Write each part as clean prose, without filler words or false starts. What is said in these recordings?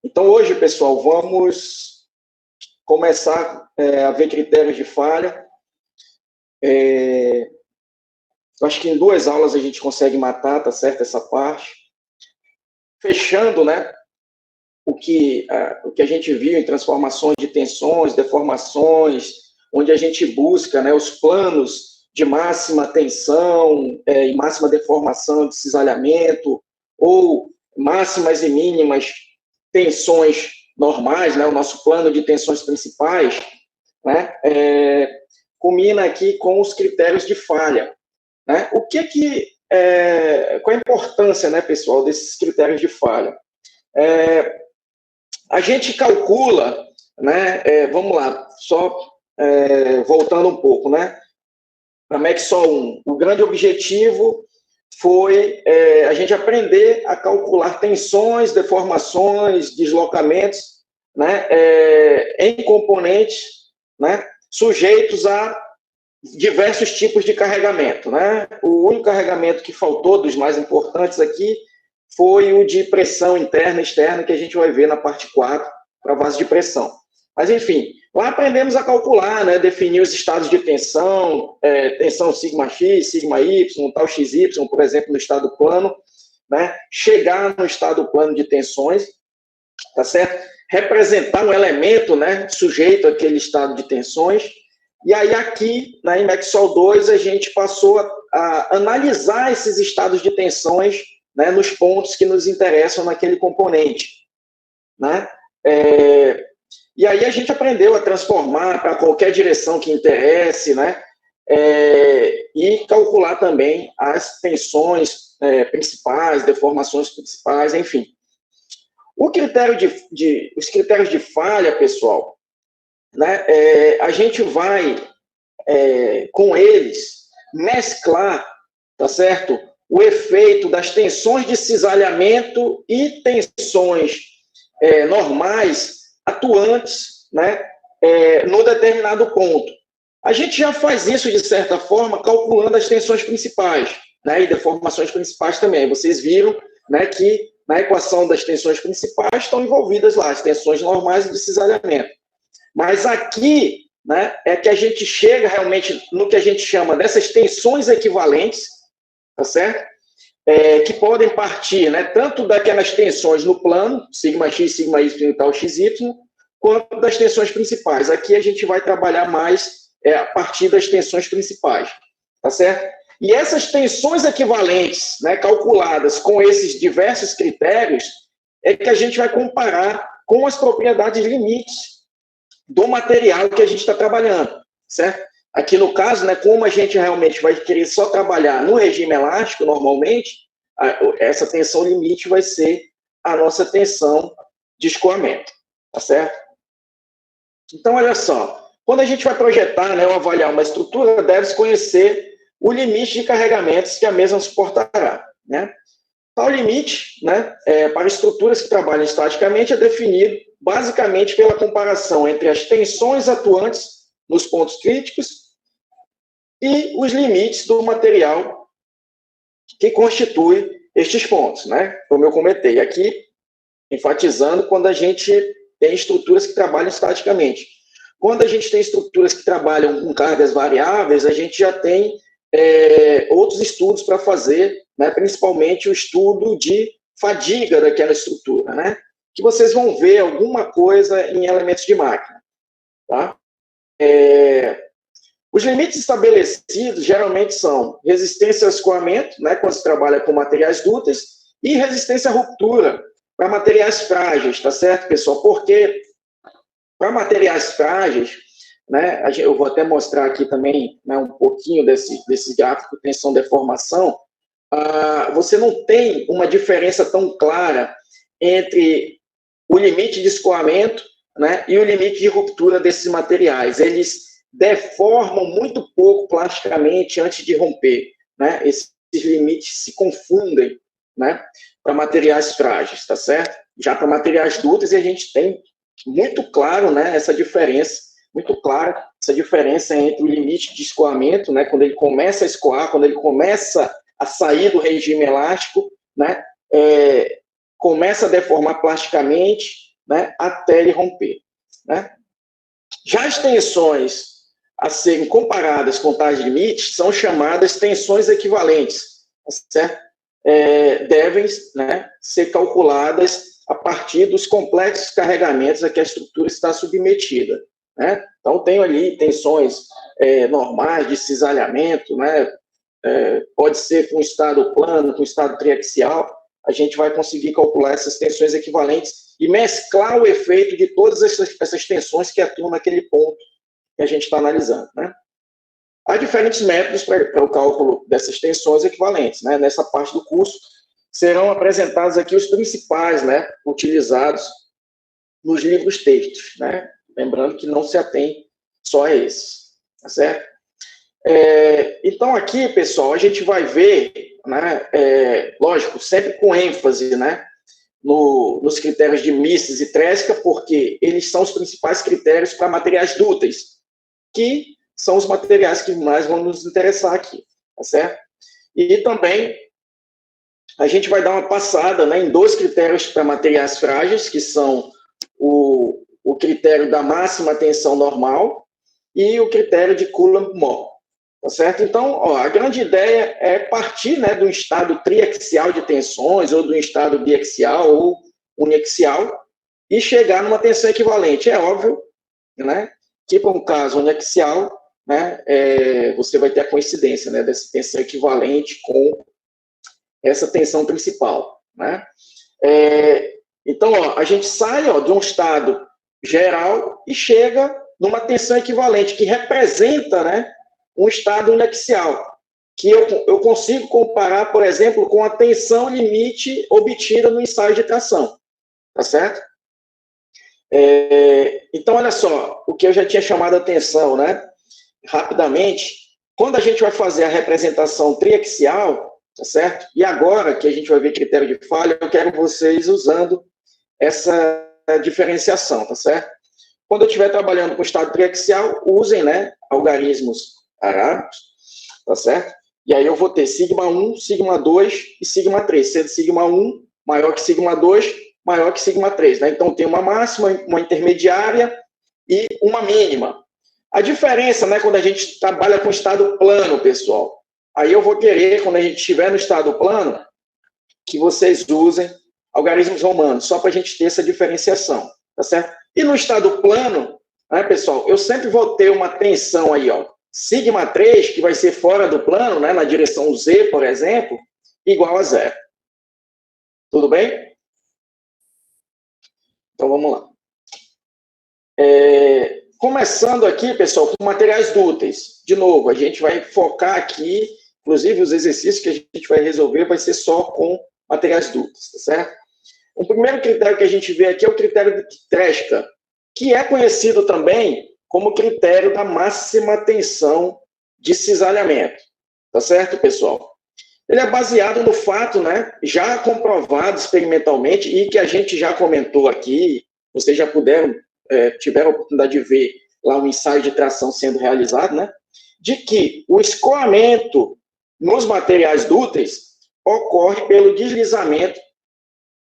Então, hoje, pessoal, vamos começar a ver critérios de falha. Eu acho que em 2 aulas a gente consegue matar, tá certo, essa parte. Fechando, né, o que a gente viu em transformações de tensões, deformações, onde a gente busca, né, os planos de máxima tensão e máxima deformação de cisalhamento, ou máximas e mínimas tensões normais, né, o nosso plano de tensões principais, né, culmina aqui com os critérios de falha. Né? Qual a importância, né, pessoal, desses critérios de falha? A gente calcula, né, vamos lá, só voltando um pouco, né, para Maxwell 1, o grande objetivo foi a gente aprender a calcular tensões, deformações, deslocamentos, né, em componentes, né, sujeitos a diversos tipos de carregamento, né? O único carregamento que faltou, dos mais importantes aqui, foi o de pressão interna e externa, que a gente vai ver na parte 4, para a base de pressão. Mas, enfim, lá aprendemos a calcular, né? Definir os estados de tensão, tensão sigma x, sigma y, tal xy, por exemplo, no estado plano, né? Chegar no estado plano de tensões, tá certo? Representar um elemento, né, sujeito àquele estado de tensões. E aí aqui, em Maxwell 2, a gente passou a analisar esses estados de tensões, né, nos pontos que nos interessam naquele componente. Né? E aí a gente aprendeu a transformar para qualquer direção que interesse, né? E calcular também as tensões principais, deformações principais, enfim. Os critérios de falha, pessoal, né, a gente vai, com eles, mesclar, tá certo? O efeito das tensões de cisalhamento e tensões normais atuantes, né, no determinado ponto. A gente já faz isso, de certa forma, calculando as tensões principais, né, e deformações principais também. Vocês viram, né, que na equação das tensões principais estão envolvidas lá as tensões normais e de cisalhamento. Mas aqui, né, é que a gente chega realmente no que a gente chama dessas tensões equivalentes, tá certo? Que podem partir, né, tanto daquelas tensões no plano, sigma x, sigma y e tal xy, quanto das tensões principais. Aqui a gente vai trabalhar mais a partir das tensões principais, tá certo? E essas tensões equivalentes, né, calculadas com esses diversos critérios, é que a gente vai comparar com as propriedades limites do material que a gente está trabalhando, certo? Aqui no caso, né, como a gente realmente vai querer só trabalhar no regime elástico, normalmente, essa tensão limite vai ser a nossa tensão de escoamento, tá certo? Então, olha só, quando a gente vai projetar, né, ou avaliar uma estrutura, deve-se conhecer o limite de carregamentos que a mesma suportará, né? Tal limite, né, para estruturas que trabalham estaticamente, é definido basicamente pela comparação entre as tensões atuantes nos pontos críticos e os limites do material que constitui estes pontos, né? Como eu comentei aqui, enfatizando quando a gente tem estruturas que trabalham estaticamente. Quando a gente tem estruturas que trabalham com cargas variáveis, a gente já tem outros estudos para fazer, né? Principalmente o estudo de fadiga daquela estrutura, né? Que vocês vão ver alguma coisa em elementos de máquina. Tá? Os limites estabelecidos geralmente são resistência ao escoamento, né, quando se trabalha com materiais dúcteis, e resistência à ruptura para materiais frágeis, tá certo, pessoal? Porque para materiais frágeis, né, eu vou até mostrar aqui também, né, um pouquinho desse gráfico tensão-deformação, você não tem uma diferença tão clara entre o limite de escoamento, né, e o limite de ruptura desses materiais. Eles deformam muito pouco plasticamente antes de romper, né? Esses limites se confundem, né, para materiais frágeis, tá certo? Já para materiais dúcteis, a gente tem muito claro, né, essa diferença, muito clara essa diferença entre o limite de escoamento, né, quando ele começa a escoar, quando ele começa a sair do regime elástico, né, começa a deformar plasticamente, né, até ele romper, né? Já as tensões a serem comparadas com tais limites são chamadas tensões equivalentes, certo? Devem, né, ser calculadas a partir dos complexos carregamentos a que a estrutura está submetida, né? Então, tenho ali tensões normais de cisalhamento, né? Pode ser com estado plano, com estado triaxial, a gente vai conseguir calcular essas tensões equivalentes e mesclar o efeito de todas essas tensões que atuam naquele ponto que a gente está analisando, né? Há diferentes métodos para o cálculo dessas tensões equivalentes, né? Nessa parte do curso serão apresentados aqui os principais, né, utilizados nos livros textos, né? Lembrando que não se atém só a esses, tá certo? Então, aqui, pessoal, a gente vai ver, né, lógico, sempre com ênfase, né, nos critérios de Mises e Tresca, porque eles são os principais critérios para materiais dúteis, que são os materiais que mais vão nos interessar aqui, tá certo? E também a gente vai dar uma passada, né, em dois critérios para materiais frágeis, que são o critério da máxima tensão normal e o critério de Coulomb-Moore, tá certo? Então, ó, a grande ideia é partir, né, do estado triaxial de tensões, ou do estado biaxial ou uniaxial, e chegar numa tensão equivalente. É óbvio, né, que para um caso uniaxial, né, você vai ter a coincidência, né, dessa tensão equivalente com essa tensão principal, né? Então, ó, a gente sai, ó, de um estado geral e chega numa tensão equivalente, que representa, né, um estado uniaxial, que eu consigo comparar, por exemplo, com a tensão limite obtida no ensaio de tração, tá certo? Então, olha só, o que eu já tinha chamado a atenção, né, rapidamente, quando a gente vai fazer a representação triaxial, tá certo? E agora que a gente vai ver critério de falha, eu quero vocês usando essa diferenciação, tá certo? Quando eu estiver trabalhando com estado triaxial, usem, né, algarismos arábicos, tá certo? E aí eu vou ter sigma 1, sigma 2 e sigma 3, sendo sigma 1 maior que sigma 2, maior que sigma 3, né? Então tem uma máxima, uma intermediária e uma mínima. A diferença, né, quando a gente trabalha com estado plano, pessoal, aí eu vou querer, quando a gente estiver no estado plano, que vocês usem algarismos romanos, só para a gente ter essa diferenciação, tá certo? E no estado plano, né, pessoal, eu sempre vou ter uma tensão aí, ó, sigma 3, que vai ser fora do plano, né, na direção Z, por exemplo, igual a zero. Tudo bem? Então, vamos lá. Começando aqui, pessoal, com materiais dúteis. De novo, a gente vai focar aqui, inclusive os exercícios que a gente vai resolver vai ser só com materiais dúteis, tá certo? O primeiro critério que a gente vê aqui é o critério de Tresca, que é conhecido também como critério da máxima tensão de cisalhamento. Tá certo, pessoal? Ele é baseado no fato, né, já comprovado experimentalmente e que a gente já comentou aqui, vocês já tiveram a oportunidade de ver lá um ensaio de tração sendo realizado, né, de que o escoamento nos materiais dúteis ocorre pelo deslizamento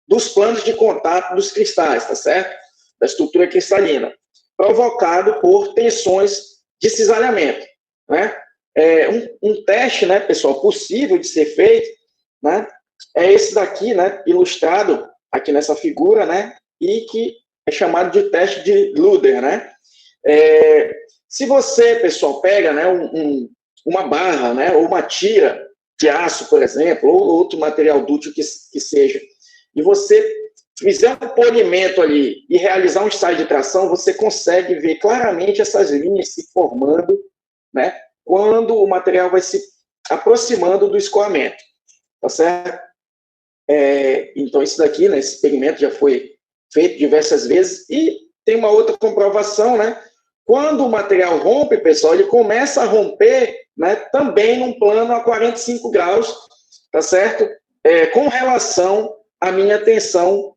dos planos de contato dos cristais, tá certo? Da estrutura cristalina, provocado por tensões de cisalhamento, né? Um teste, né, pessoal, possível de ser feito, né, é esse daqui, né, ilustrado aqui nessa figura, né, e que é chamado de teste de Luder, né? Se você, pessoal, pega, né, uma barra, né, ou uma tira de aço, por exemplo, ou outro material dútil que seja, e você fizer um polimento ali e realizar um ensaio de tração, você consegue ver claramente essas linhas se formando, né, quando o material vai se aproximando do escoamento, tá certo? Então, isso daqui, né, esse experimento já foi feito diversas vezes, e tem uma outra comprovação, né? Quando o material rompe, pessoal, ele começa a romper, né, também num plano a 45 graus, tá certo? Com relação à minha tensão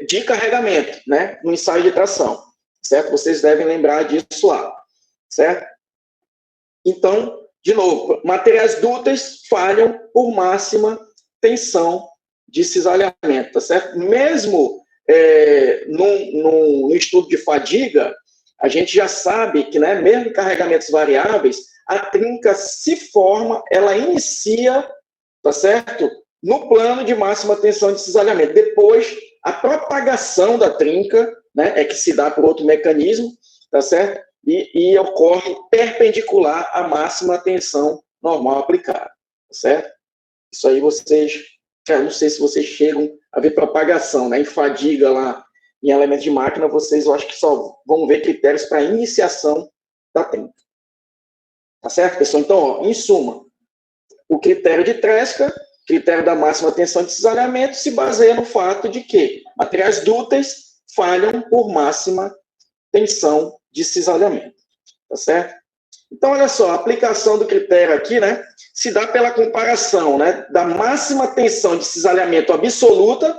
de carregamento, né, no ensaio de tração, certo? Vocês devem lembrar disso lá, certo? Então, de novo, materiais dúteis falham por máxima tensão de cisalhamento, tá certo? Mesmo no estudo de fadiga, a gente já sabe que, né, mesmo em carregamentos variáveis, a trinca se forma, ela inicia, tá certo? No plano de máxima tensão de cisalhamento. Depois, a propagação da trinca, né, é que se dá por outro mecanismo, tá certo? E ocorre perpendicular à máxima tensão normal aplicada, tá certo? Isso aí vocês, eu não sei se vocês chegam a ver propagação, né? Em fadiga lá, em elementos de máquina, vocês, eu acho que só vão ver critérios para iniciação da trinca. Tá certo, pessoal? Então, ó, em suma, o critério de Tresca, critério da máxima tensão de cisalhamento, se baseia no fato de que materiais dúteis falham por máxima tensão de cisalhamento. Tá certo? Então, olha só, a aplicação do critério aqui, né, se dá pela comparação, né, da máxima tensão de cisalhamento absoluta,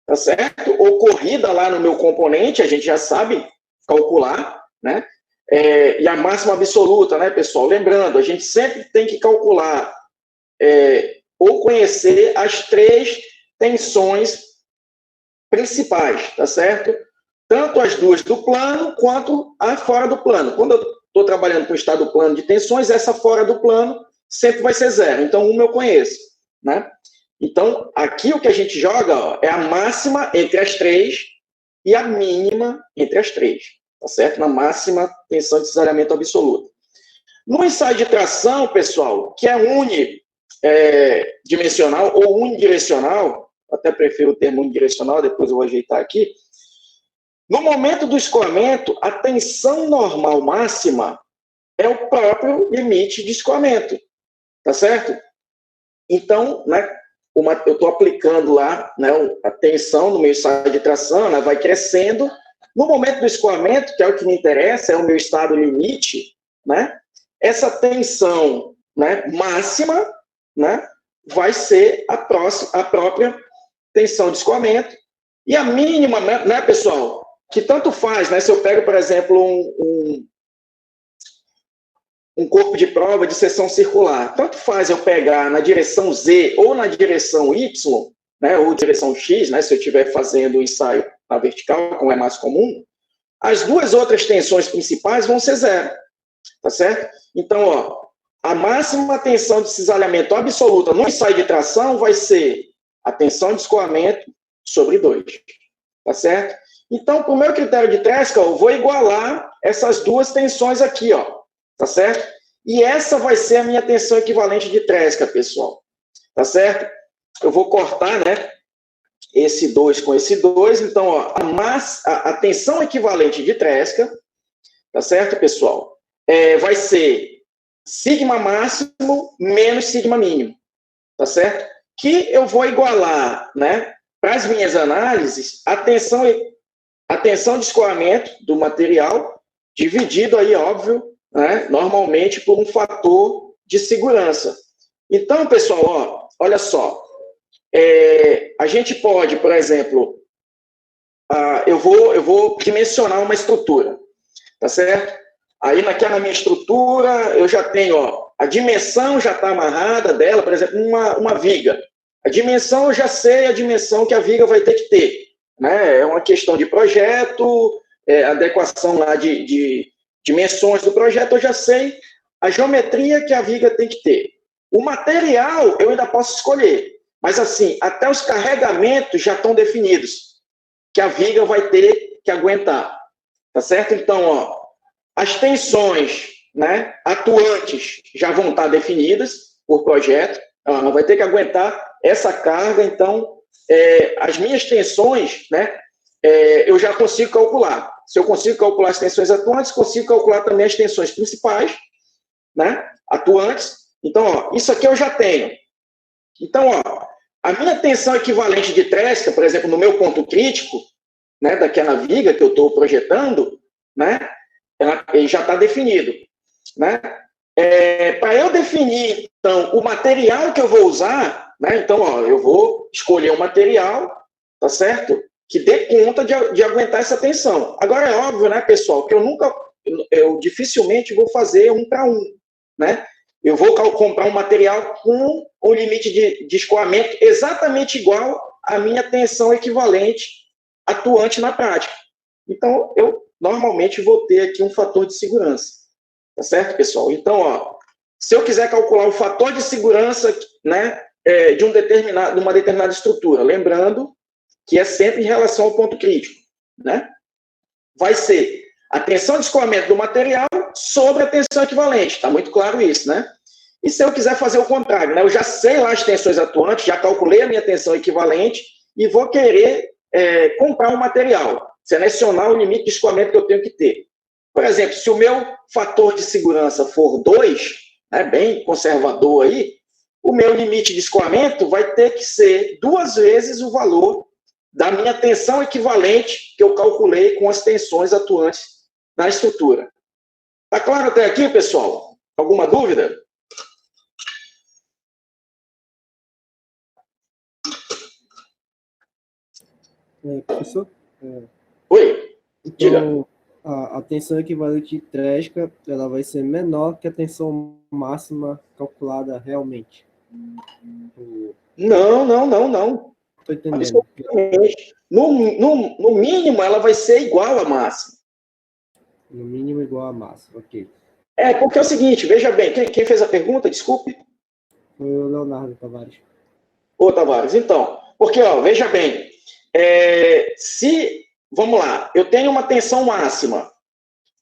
tá certo? Ocorrida lá no meu componente, a gente já sabe calcular, né? E a máxima absoluta, né, pessoal? Lembrando, a gente sempre tem que calcular ou conhecer as 3 tensões principais, tá certo? Tanto as 2 do plano, quanto a fora do plano. Quando eu estou trabalhando com o estado plano de tensões, essa fora do plano sempre vai ser 0. Então, uma eu conheço, né? Então, aqui o que a gente joga, ó, é a máxima entre as 3 e a mínima entre as 3, tá certo? Na máxima tensão de cisalhamento absoluta. No ensaio de tração, pessoal, que é unidimensional ou unidirecional, até prefiro o termo unidirecional, depois eu vou ajeitar aqui. No momento do escoamento, a tensão normal máxima é o próprio limite de escoamento, tá certo? Então, né, eu estou aplicando lá, né, a tensão no meu ensaio de tração, ela vai crescendo. No momento do escoamento, que é o que me interessa, é o meu estado limite, né, essa tensão, né, máxima, né, vai ser a própria tensão de escoamento. E a mínima, né, pessoal, que tanto faz, né, se eu pego, por exemplo, um corpo de prova de seção circular, tanto faz eu pegar na direção Z ou na direção Y, né, ou direção X, né, se eu estiver fazendo o ensaio na vertical, como é mais comum, as 2 outras tensões principais vão ser 0, tá certo? Então, ó, a máxima tensão de cisalhamento absoluta no ensaio de tração vai ser a tensão de escoamento sobre 2, tá certo? Então, para o meu critério de Tresca, eu vou igualar essas 2 tensões aqui, ó, tá certo? E essa vai ser a minha tensão equivalente de Tresca, pessoal, tá certo? Eu vou cortar, né, esse 2 com esse 2, então, ó, a tensão equivalente de Tresca, tá certo, pessoal? Vai ser sigma máximo menos sigma mínimo, tá certo? Que eu vou igualar, né, para as minhas análises, a tensão de escoamento do material, dividido aí, óbvio, né, normalmente por um fator de segurança. Então, pessoal, ó, olha só, a gente pode, por exemplo, eu vou dimensionar uma estrutura, tá certo? Aí naquela minha estrutura, eu já tenho, ó, a dimensão já está amarrada dela, por exemplo, uma viga. A dimensão, eu já sei a dimensão que a viga vai ter que ter, né? É uma questão de projeto, adequação lá de dimensões do projeto, eu já sei a geometria que a viga tem que ter. O material, eu ainda posso escolher, mas assim, até os carregamentos já estão definidos, que a viga vai ter que aguentar, tá certo? Então, ó, as tensões, né, atuantes já vão estar definidas por projeto, ela não vai ter que aguentar essa carga, então, as minhas tensões, né, eu já consigo calcular. Se eu consigo calcular as tensões atuantes, consigo calcular também as tensões principais, né, atuantes. Então, ó, isso aqui eu já tenho. Então, ó, a minha tensão equivalente de Tresca, por exemplo, no meu ponto crítico, né, daquela viga que eu estou projetando, né, ele já está definido, né? Para eu definir, então, o material que eu vou usar, né? Então, ó, eu vou escolher um material, tá certo? Que dê conta de aguentar essa tensão. Agora, é óbvio, né, pessoal, que eu dificilmente vou fazer 1 para 1, né? Eu vou comprar um material com um limite de escoamento exatamente igual à minha tensão equivalente atuante na prática. Então, eu normalmente vou ter aqui um fator de segurança. Tá certo, pessoal? Então, ó, se eu quiser calcular o fator de segurança, né, de uma determinada estrutura, lembrando que é sempre em relação ao ponto crítico, né? Vai ser a tensão de escoamento do material sobre a tensão equivalente. Está muito claro isso, né? E se eu quiser fazer o contrário, né? Eu já sei lá as tensões atuantes, já calculei a minha tensão equivalente e vou querer comprar um material, selecionar o limite de escoamento que eu tenho que ter. Por exemplo, se o meu fator de segurança for 2, né, bem conservador aí, o meu limite de escoamento vai ter que ser 2 vezes o valor da minha tensão equivalente que eu calculei com as tensões atuantes na estrutura. Tá claro até aqui, pessoal? Alguma dúvida? Professor? Oi, diga. Então, a tensão equivalente de Tresca, ela vai ser menor que a tensão máxima calculada realmente. Não. Estou entendendo. No mínimo, ela vai ser igual à máxima. No mínimo igual à máxima, ok. Porque é o seguinte, veja bem, quem fez a pergunta, desculpe? Foi o Leonardo Tavares. Ô, Tavares, então, porque, ó, veja bem, vamos lá, eu tenho uma tensão máxima,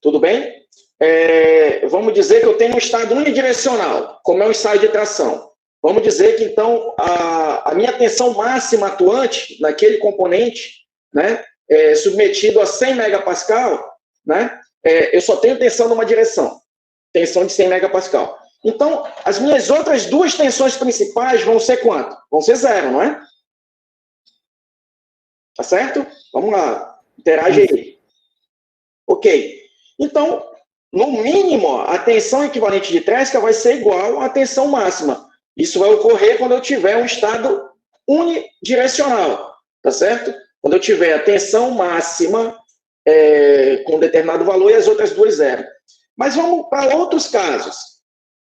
tudo bem? Vamos dizer que eu tenho um estado unidirecional, como é um estado de tração. Vamos dizer que, então, a minha tensão máxima atuante naquele componente, né, submetido a 100 megapascal, né, eu só tenho tensão numa direção, tensão de 100 megapascal. Então, as minhas outras 2 tensões principais vão ser quanto? Vão ser 0, não é? Tá certo? Vamos lá, interage aí. Ok. Então, no mínimo, a tensão equivalente de Tresca vai ser igual à tensão máxima. Isso vai ocorrer quando eu tiver um estado unidirecional, tá certo? Quando eu tiver a tensão máxima com determinado valor e as outras 2 zero. Mas vamos para outros casos,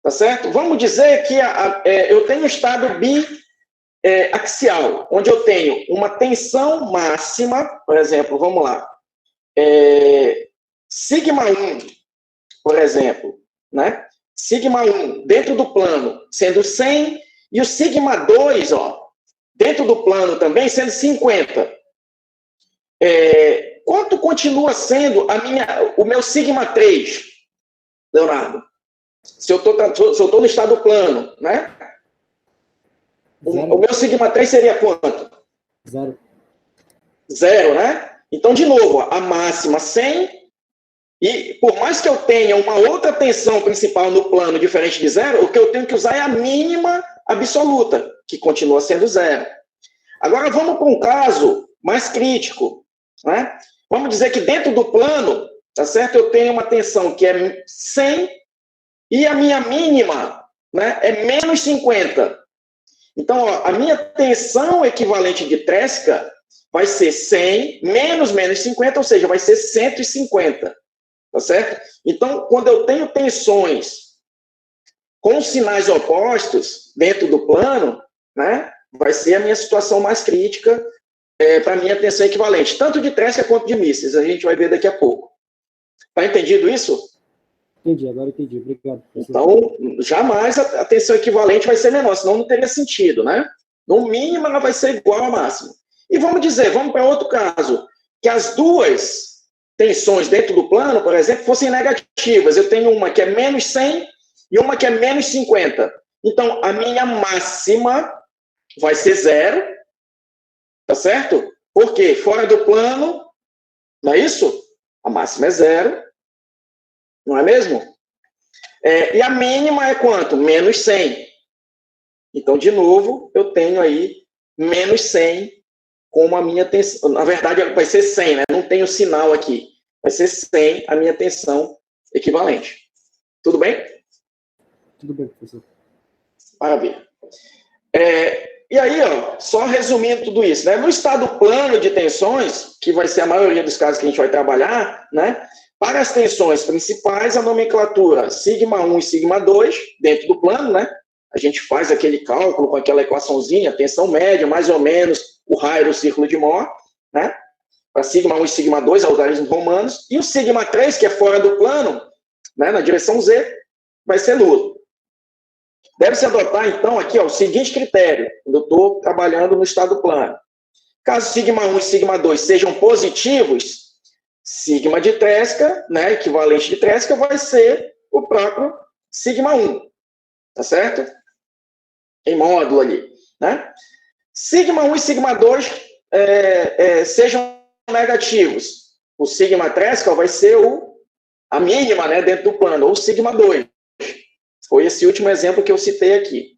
tá certo? Vamos dizer que eu tenho um estado biaxial, onde eu tenho uma tensão máxima, por exemplo, vamos lá, sigma 1, por exemplo, né? Sigma 1 dentro do plano sendo 100 e o sigma 2, ó, dentro do plano também sendo 50. Quanto continua sendo o meu sigma 3, Leonardo? Se eu estou no estado plano, né? O meu sigma 3 seria quanto? 0. 0, né? Então, de novo, a máxima 100, e por mais que eu tenha uma outra tensão principal no plano diferente de 0, o que eu tenho que usar é a mínima absoluta, que continua sendo 0. Agora, vamos para um caso mais crítico, né? Vamos dizer que dentro do plano, tá certo? Eu tenho uma tensão que é 100 e a minha mínima, né, é menos 50. Então, ó, a minha tensão equivalente de Tresca vai ser 100 menos 50, ou seja, vai ser 150. Tá certo? Então, quando eu tenho tensões com sinais opostos dentro do plano, né, vai ser a minha situação mais crítica para a minha tensão equivalente, tanto de Tresca quanto de mísseis. A gente vai ver daqui a pouco. Tá entendido isso? Entendi, agora entendi. Obrigado, professor. Então, jamais a tensão equivalente vai ser menor, senão não teria sentido, né? No mínimo, ela vai ser igual à máxima. E vamos para outro caso, que as 2 tensões dentro do plano, por exemplo, fossem negativas. Eu tenho uma que é menos 100 e uma que é menos 50. Então, a minha máxima vai ser 0, tá certo? Porque fora do plano, não é isso? A máxima é 0, não é mesmo? E a mínima é quanto? Menos 100. Então, de novo, eu tenho aí menos 100 como a minha tensão. Na verdade, vai ser 100, né? Não tem o sinal aqui. Vai ser 100 a minha tensão equivalente. Tudo bem? Tudo bem, professor. Maravilha. E aí, ó, só resumindo tudo isso, né? No estado plano de tensões, que vai ser a maioria dos casos que a gente vai trabalhar, né? Para as tensões principais, a nomenclatura sigma 1 e sigma 2, dentro do plano, né? A gente faz aquele cálculo com aquela equaçãozinha, tensão média, mais ou menos, o raio do círculo de Mohr, né? para sigma 1 e sigma 2, algarismos romanos, e o sigma 3, que é fora do plano, né, na direção Z, vai ser nulo. Deve-se adotar, então, aqui ó, o seguinte critério, quando eu estou trabalhando no estado plano. Caso sigma 1 e sigma 2 sejam positivos, sigma de Tresca, né, equivalente de Tresca, vai ser o próprio sigma 1, tá certo? Em módulo ali, né? Sigma 1 e sigma 2 sejam negativos. O sigma Tresca vai ser a mínima, né, dentro do plano, ou sigma 2. Foi esse último exemplo que eu citei aqui.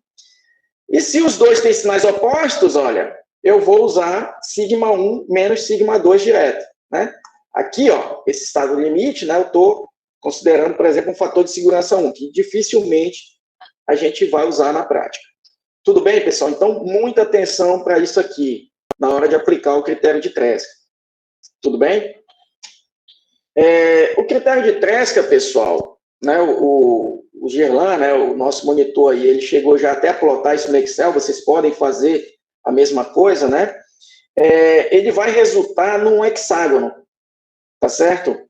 E se os dois têm sinais opostos, olha, eu vou usar sigma 1 menos sigma 2 direto, né? Aqui, ó, esse estado limite, né, eu estou considerando, por exemplo, um fator de segurança 1, que dificilmente a gente vai usar na prática. Tudo bem, pessoal? Então, muita atenção para isso aqui, na hora de aplicar o critério de Tresca. Tudo bem? O critério de Tresca, pessoal, né, o Gerlan, né, o nosso monitor aí, ele chegou já até a plotar isso no Excel, vocês podem fazer a mesma coisa, né? Ele vai resultar num hexágono, tá certo?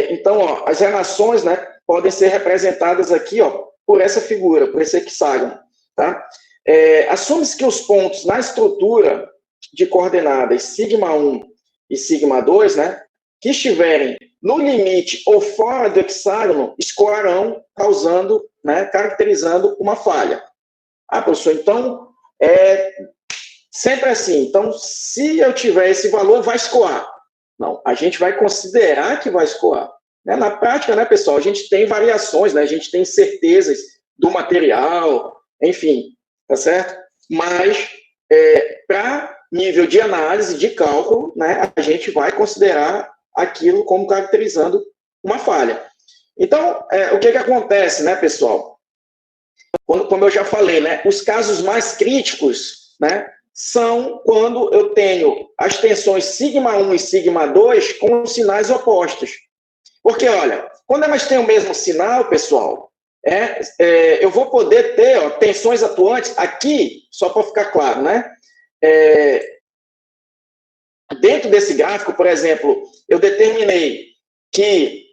Então, ó, as relações, né, podem ser representadas aqui, ó, por essa figura, por esse hexágono, tá? Assume-se que os pontos na estrutura de coordenadas sigma 1 e sigma 2, né, que estiverem no limite ou fora do hexágono, escoarão, causando, né, caracterizando uma falha. Ah, professor, então, sempre assim. Então, se eu tiver esse valor, vai escoar. Não, a gente vai considerar que vai escoar. Né? Na prática, né, pessoal, a gente tem variações, né? A gente tem certezas do material, enfim, tá certo? Mas, para nível de análise, de cálculo, né, a gente vai considerar aquilo como caracterizando uma falha. Então, o que acontece, né, pessoal? Como eu já falei, né, os casos mais críticos, né, são quando eu tenho as tensões sigma 1 e sigma 2 com sinais opostos. Porque, olha, quando elas têm o mesmo sinal, pessoal, eu vou poder ter, ó, tensões atuantes aqui, só para ficar claro, né? Dentro desse gráfico, por exemplo, eu determinei que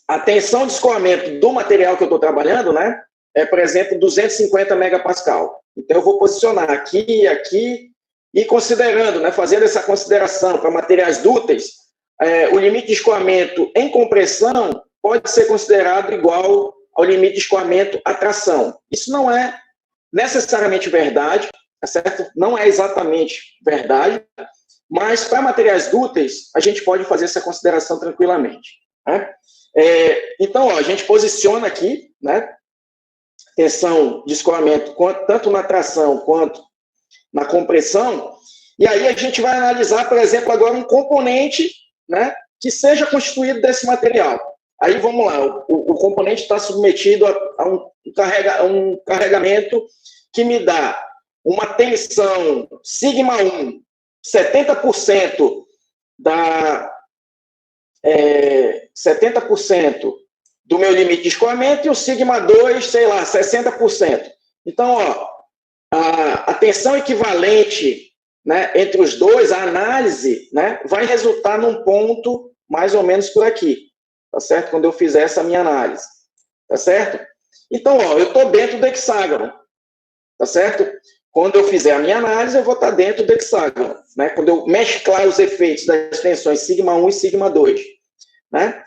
a tensão de escoamento do material que eu estou trabalhando, né, por exemplo, 250 megapascal. Então, eu vou posicionar aqui, aqui, e considerando, né, fazendo essa consideração para materiais dúteis, o limite de escoamento em compressão pode ser considerado igual ao limite de escoamento à tração. Isso não é necessariamente verdade, tá certo? Não é exatamente verdade, mas para materiais dúteis, a gente pode fazer essa consideração tranquilamente. Né? Então, ó, a gente posiciona aqui, né, tensão de escoamento tanto na tração quanto na compressão, e aí a gente vai analisar, por exemplo, agora um componente, né, que seja constituído desse material. Aí vamos lá, o componente está submetido a um carregamento que me dá uma tensão sigma 1, 70% 70% do meu limite de escoamento, e o sigma 2, sei lá, 60%. Então, ó, a tensão equivalente, né, entre os dois, a análise, né, vai resultar num ponto mais ou menos por aqui, tá certo? Quando eu fizer essa minha análise, tá certo? Então, ó, eu estou dentro do hexágono, tá certo? Quando eu fizer a minha análise, eu vou estar dentro do hexágono, né? Quando eu mesclar os efeitos das tensões sigma 1 e sigma 2, né?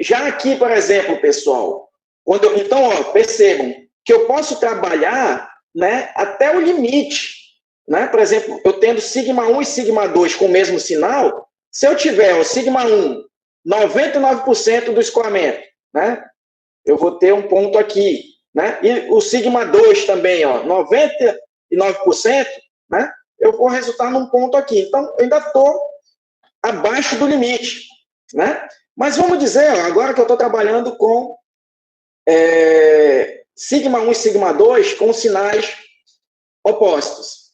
Já aqui, por exemplo, pessoal, então, ó, percebam que eu posso trabalhar, né, até o limite, né? Por exemplo, eu tendo sigma 1 e sigma 2 com o mesmo sinal, se eu tiver o sigma 1, 99% do escoamento, né? Eu vou ter um ponto aqui, né? E o sigma 2 também, ó, 99%, né? Eu vou resultar num ponto aqui. Então, eu ainda estou abaixo do limite, né? Mas vamos dizer, ó, agora que eu estou trabalhando com sigma 1 e sigma 2 com sinais opostos,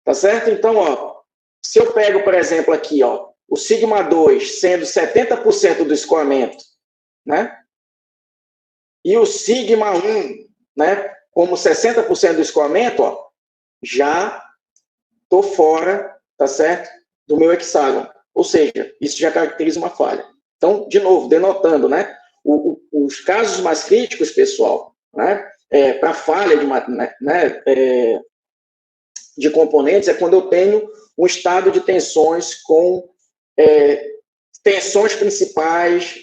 tá certo? Então, ó, se eu pego, por exemplo, aqui, ó, o sigma 2 sendo 70% do escoamento, né? E o sigma 1, né, como 60% do escoamento, ó, já estou fora, tá certo? do meu hexágono. Ou seja, isso já caracteriza uma falha. Então, de novo, denotando, né? Os casos mais críticos, pessoal, né? Para falha de componentes é quando eu tenho um estado de tensões com tensões principais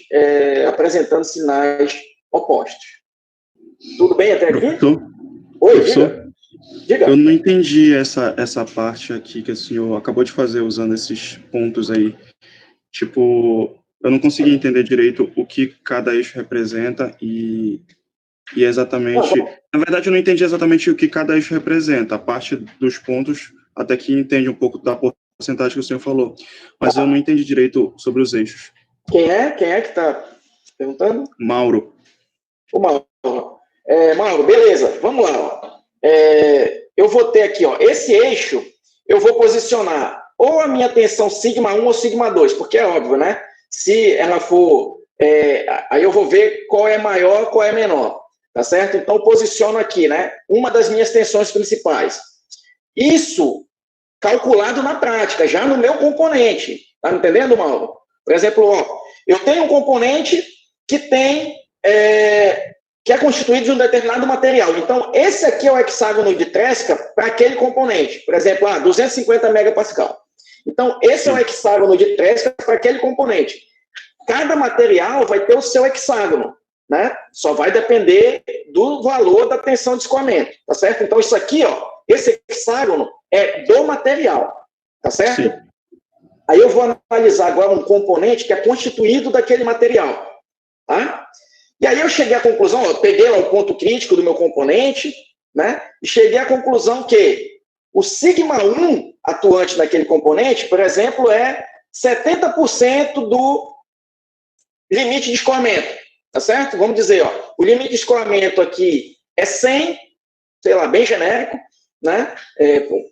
apresentando sinais opostos. Tudo bem até aqui? Professor, Oi, professor, diga. eu não entendi essa parte aqui que o senhor acabou de fazer usando esses pontos aí. Tipo, eu não consegui entender direito o que cada eixo representa e exatamente... Na verdade, eu não entendi exatamente o que cada eixo representa. A parte dos pontos, até que entende um pouco da porcentagem que o senhor falou. Mas eu não entendi direito sobre os eixos. Quem é que está perguntando? Mauro. O Mauro. Mauro, beleza. Vamos lá. Eu vou ter aqui, esse eixo, eu vou posicionar ou a minha tensão sigma 1 ou sigma 2, porque é óbvio, né? Se ela for... aí eu vou ver qual é maior, qual é menor. Tá certo? Então, eu posiciono aqui, né? Uma das minhas tensões principais. Isso calculado na prática, já no meu componente. Tá me entendendo, Mauro? Por exemplo, eu tenho um componente que que é constituído de um determinado material. Então, esse aqui é o hexágono de Tresca para aquele componente. Por exemplo, 250 megapascal. Então, esse é o hexágono de Tresca para aquele componente. Cada material vai ter o seu hexágono, né? Só vai depender do valor da tensão de escoamento, tá certo? Então, isso aqui, esse hexágono é do material, tá certo? Sim. Aí eu vou analisar agora um componente que é constituído daquele material, tá? E aí eu cheguei à conclusão, eu peguei lá o ponto crítico do meu componente, né? E cheguei à conclusão que o sigma 1 atuante naquele componente, por exemplo, é 70% do limite de escoamento, tá certo? Vamos dizer, o limite de escoamento aqui é 100, sei lá, bem genérico, né?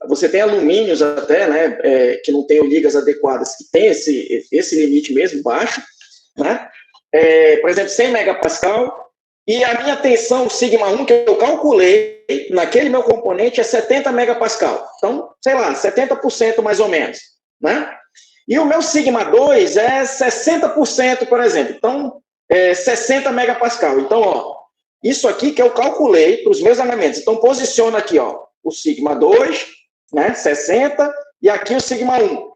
Você tem alumínios até, né? Que não tem ligas adequadas, que tem esse limite mesmo baixo, né? Por exemplo, 100 megapascal, e a minha tensão sigma 1 que eu calculei naquele meu componente é 70 megapascal. Então, sei lá, 70% mais ou menos, né? E o meu sigma 2 é 60%, por exemplo. Então, 60 megapascal. Então, isso aqui que eu calculei para os meus elementos. Então, posiciona aqui, o sigma 2, né, 60, e aqui o sigma 1.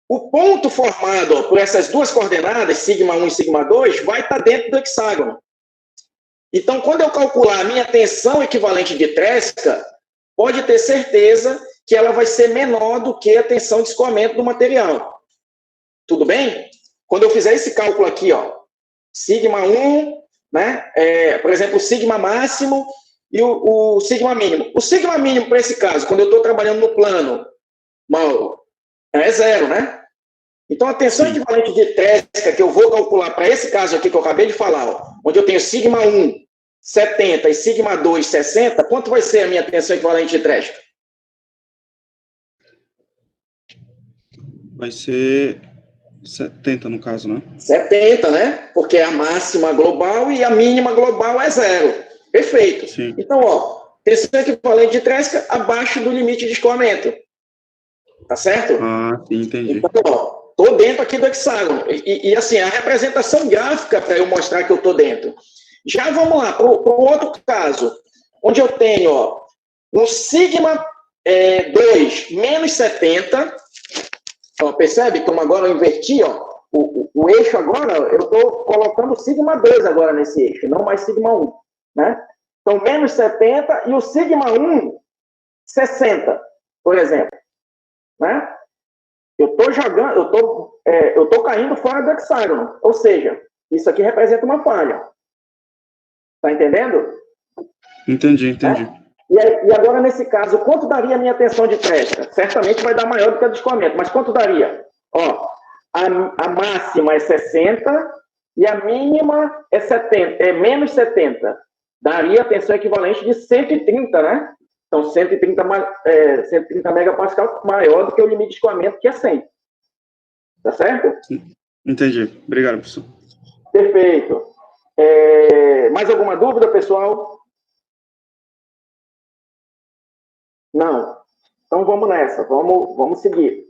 O ponto formado por essas duas coordenadas, sigma 1 e sigma 2, vai estar dentro do hexágono. Então, quando eu calcular a minha tensão equivalente de Tresca, pode ter certeza que ela vai ser menor do que a tensão de escoamento do material. Tudo bem? Quando eu fizer esse cálculo aqui, sigma 1, né? Por exemplo, o sigma máximo e o sigma mínimo. O sigma mínimo, para esse caso, quando eu estou trabalhando no plano, Mauro, é 0, né? Então, a tensão equivalente de Tresca que eu vou calcular para esse caso aqui que eu acabei de falar, onde eu tenho sigma 1, 70 e sigma 2, 60, quanto vai ser a minha tensão equivalente de Tresca? Vai ser 70, no caso, né? 70, né? Porque a máxima global e a mínima global é 0. Perfeito. Sim. Então, tensão equivalente de Tresca abaixo do limite de escoamento. Tá certo? Sim, entendi. Então, estou dentro aqui do hexágono. E assim, a representação gráfica para eu mostrar que eu estou dentro. Já vamos lá, para o outro caso, onde eu tenho um sigma 2 menos 70. Percebe como agora eu inverti, o eixo agora, eu estou colocando sigma 2 agora nesse eixo, não mais sigma 1, né? Então, menos 70 e o sigma 1, 60, por exemplo, né? Eu estou jogando, eu estou caindo fora do hexágono, ou seja, isso aqui representa uma falha. Tá entendendo? Entendi. E agora, nesse caso, quanto daria a minha tensão de Tresca? Certamente vai dar maior do que a de escoamento, mas quanto daria? A máxima é 60 e a mínima é 70, é menos 70. Daria a tensão equivalente de 130, né? Então, 130 megapascal maior do que o limite de escoamento, que é 100. Tá certo? Entendi. Obrigado, professor. Perfeito. Mais alguma dúvida, pessoal? Não. Então, vamos nessa. Vamos seguir.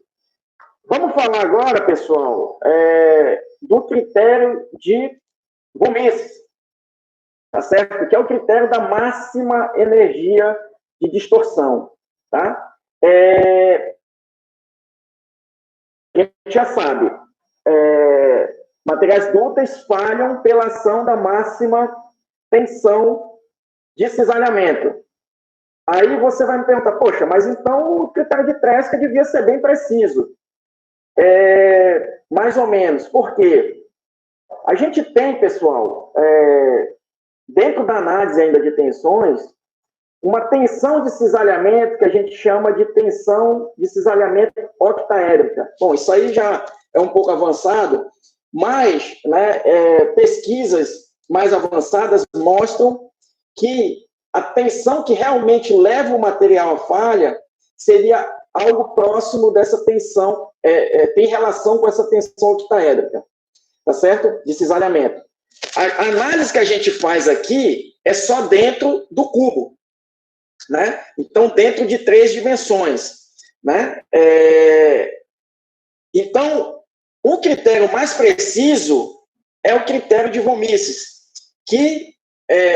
Vamos falar agora, pessoal, do critério de von Mises, tá certo? Que é o critério da máxima energia de distorção, tá? A gente já sabe, materiais dúcteis falham pela ação da máxima tensão de cisalhamento. Aí você vai me perguntar, poxa, mas então o critério de Tresca devia ser bem preciso. Mais ou menos. Por quê? A gente tem, pessoal, dentro da análise ainda de tensões, uma tensão de cisalhamento que a gente chama de tensão de cisalhamento octaédrica. Bom, isso aí já é um pouco avançado, mas pesquisas mais avançadas mostram que a tensão que realmente leva o material à falha seria algo próximo dessa tensão, tem relação com essa tensão octaédrica, tá certo? De cisalhamento. A análise que a gente faz aqui é só dentro do cubo, né? Então, dentro de 3 dimensões, né? Então, o critério mais preciso é o critério de von Mises, que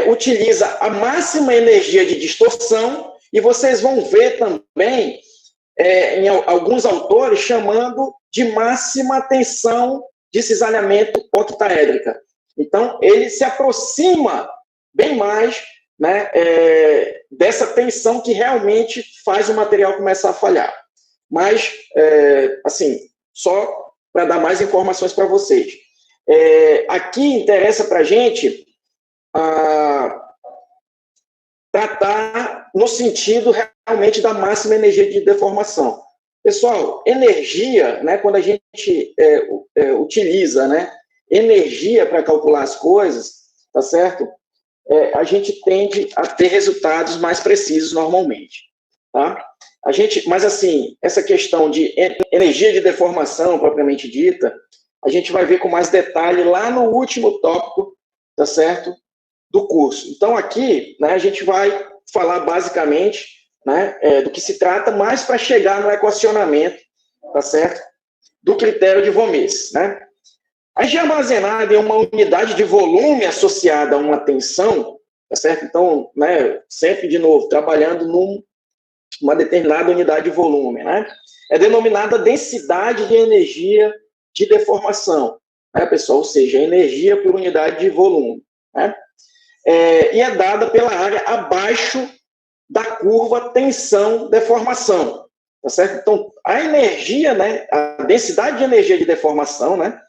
utiliza a máxima energia de distorção, e vocês vão ver também em alguns autores chamando de máxima tensão de cisalhamento octaédrica. Então, ele se aproxima bem mais, né, dessa tensão que realmente faz o material começar a falhar. Mas, assim, só para dar mais informações para vocês. Aqui interessa para a gente tratar no sentido realmente da máxima energia de deformação. Pessoal, energia, né, quando a gente utiliza, né, energia para calcular as coisas, tá certo? A gente tende a ter resultados mais precisos normalmente, tá? Mas assim, essa questão de energia de deformação propriamente dita, a gente vai ver com mais detalhe lá no último tópico, tá certo? Do curso. Então, aqui, né, a gente vai falar basicamente, né, do que se trata, mais para chegar no equacionamento, tá certo? Do critério de von Mises, né? A energia armazenada em uma unidade de volume associada a uma tensão, tá certo? Então, né, sempre, de novo, trabalhando numa determinada unidade de volume, né? É denominada densidade de energia de deformação, né, pessoal? Ou seja, energia por unidade de volume, né? E é dada pela área abaixo da curva tensão-deformação, tá certo? Então, a energia, né, a densidade de energia de deformação, né,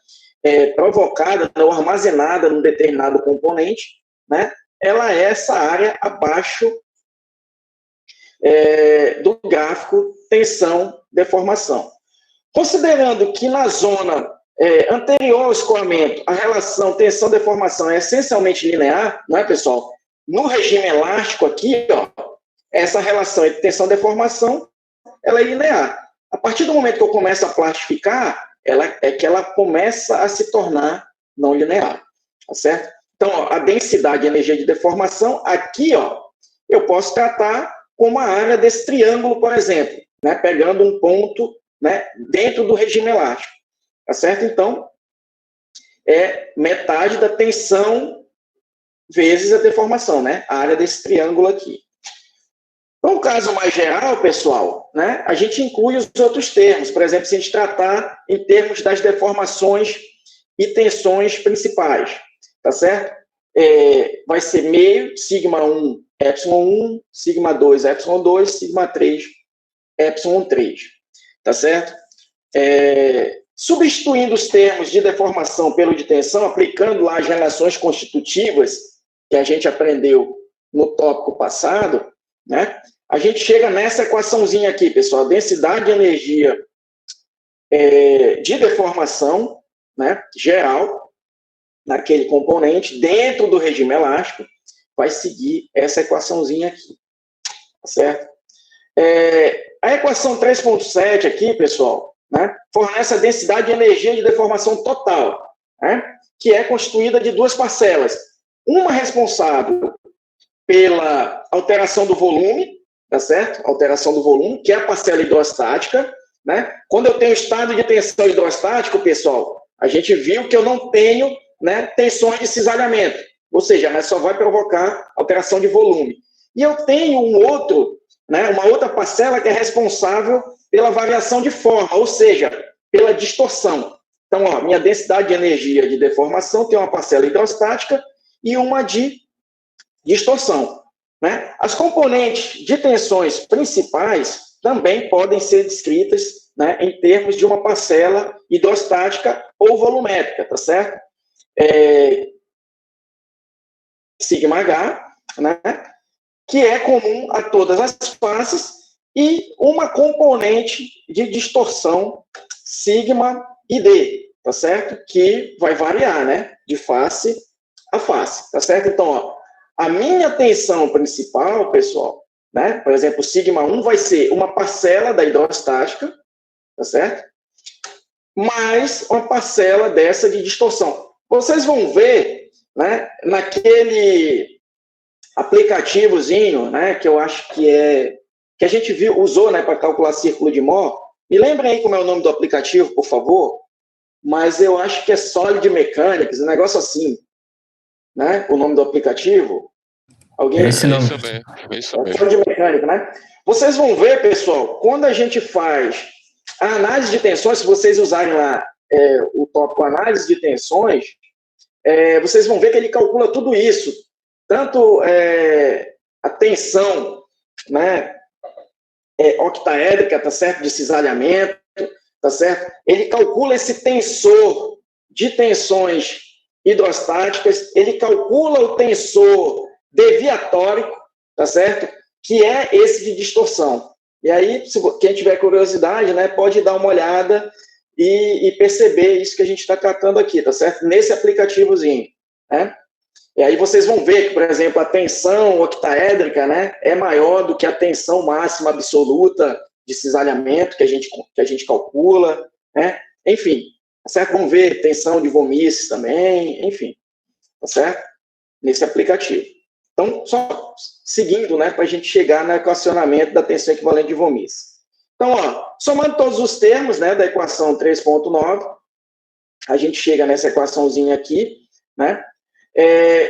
provocada ou armazenada num determinado componente, né, ela é essa área abaixo do gráfico tensão-deformação. Considerando que na zona anterior ao escoamento, a relação tensão-deformação é essencialmente linear, não é, pessoal? No regime elástico aqui, ó, essa relação entre tensão-deformação, ela é linear. A partir do momento que eu começo a plastificar, ela começa a se tornar não linear, tá certo? Então, ó, a densidade de energia de deformação, aqui, ó, eu posso tratar como a área desse triângulo, por exemplo, né, pegando um ponto, né, dentro do regime elástico. Tá certo? Então, é metade da tensão vezes a deformação, né? A área desse triângulo aqui. No caso mais geral, pessoal, né, a gente inclui os outros termos. Por exemplo, se a gente tratar em termos das deformações e tensões principais, tá certo? Vai ser meio, sigma 1, epsilon 1, sigma 2, epsilon 2, sigma 3, epsilon 3. Tá certo? Substituindo os termos de deformação pelo de tensão, aplicando lá as relações constitutivas que a gente aprendeu no tópico passado, né, a gente chega nessa equaçãozinha aqui, pessoal, densidade de energia de deformação, né, geral, naquele componente, dentro do regime elástico, vai seguir essa equaçãozinha aqui, tá certo? A equação 3.7 aqui, pessoal, né, fornece a densidade de energia de deformação total, né, que é constituída de 2 parcelas. Uma responsável pela alteração do volume, tá certo? Alteração do volume, que é a parcela hidrostática, né? Quando eu tenho estado de tensão hidrostático, pessoal, a gente viu que eu não tenho, né, tensões de cisalhamento, ou seja, mas só vai provocar alteração de volume. E eu tenho né, uma outra parcela que é responsável pela variação de forma, ou seja, pela distorção. Então, ó, minha densidade de energia de deformação tem uma parcela hidrostática e uma de distorção, né? As componentes de tensões principais também podem ser descritas, né, em termos de uma parcela hidrostática ou volumétrica, tá certo? Sigma H, né, que é comum a todas as faces, e uma componente de distorção sigma ID, tá certo? Que vai variar, né, de face a face, tá certo? Então, ó, a minha tensão principal, pessoal, né, por exemplo, sigma 1 vai ser uma parcela da hidrostática, tá certo? Mais uma parcela dessa de distorção. Vocês vão ver, né, naquele aplicativozinho, né, que eu acho que a gente usou, né, para calcular círculo de Mohr. Me lembrem aí como é o nome do aplicativo, por favor. Mas eu acho que é Solid Mechanics, um negócio assim, né, o nome do aplicativo. Alguém? É esse nome. Solid Mechanics, né? Vocês vão ver, pessoal, quando a gente faz a análise de tensões, se vocês usarem lá o tópico análise de tensões, vocês vão ver que ele calcula tudo isso. Tanto a tensão, né, octaédrica, tá certo? De cisalhamento, tá certo? Ele calcula esse tensor de tensões hidrostáticas, ele calcula o tensor deviatórico, tá certo? Que é esse de distorção. E aí, quem tiver curiosidade, né, pode dar uma olhada e perceber isso que a gente está tratando aqui, tá certo? Nesse aplicativozinho, né? E aí vocês vão ver que, por exemplo, a tensão octaédrica, né, é maior do que a tensão máxima absoluta de cisalhamento que a gente calcula, né? Enfim, tá certo? Vamos ver tensão de Vomices também, enfim, tá certo? Nesse aplicativo. Então, só seguindo, né, para a gente chegar no equacionamento da tensão equivalente de Vomices. Então, ó, somando todos os termos, né, da equação 3.9, a gente chega nessa equaçãozinha aqui, né?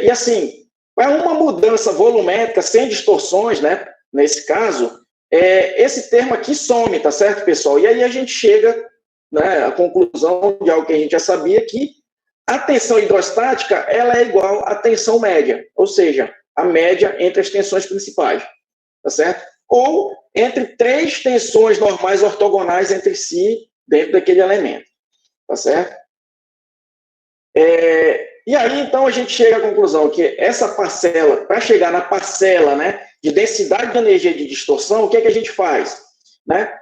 E assim, para uma mudança volumétrica sem distorções, né, nesse caso, esse termo aqui some, tá certo, pessoal? E aí a gente chega, né, à conclusão de algo que a gente já sabia, que a tensão hidrostática ela é igual à tensão média, ou seja, a média entre as tensões principais, tá certo? Ou entre três tensões normais ortogonais entre si dentro daquele elemento, tá certo? E aí, então, a gente chega à conclusão que essa parcela, para chegar na parcela, né, de densidade de energia de distorção, o que é que a gente faz? Né?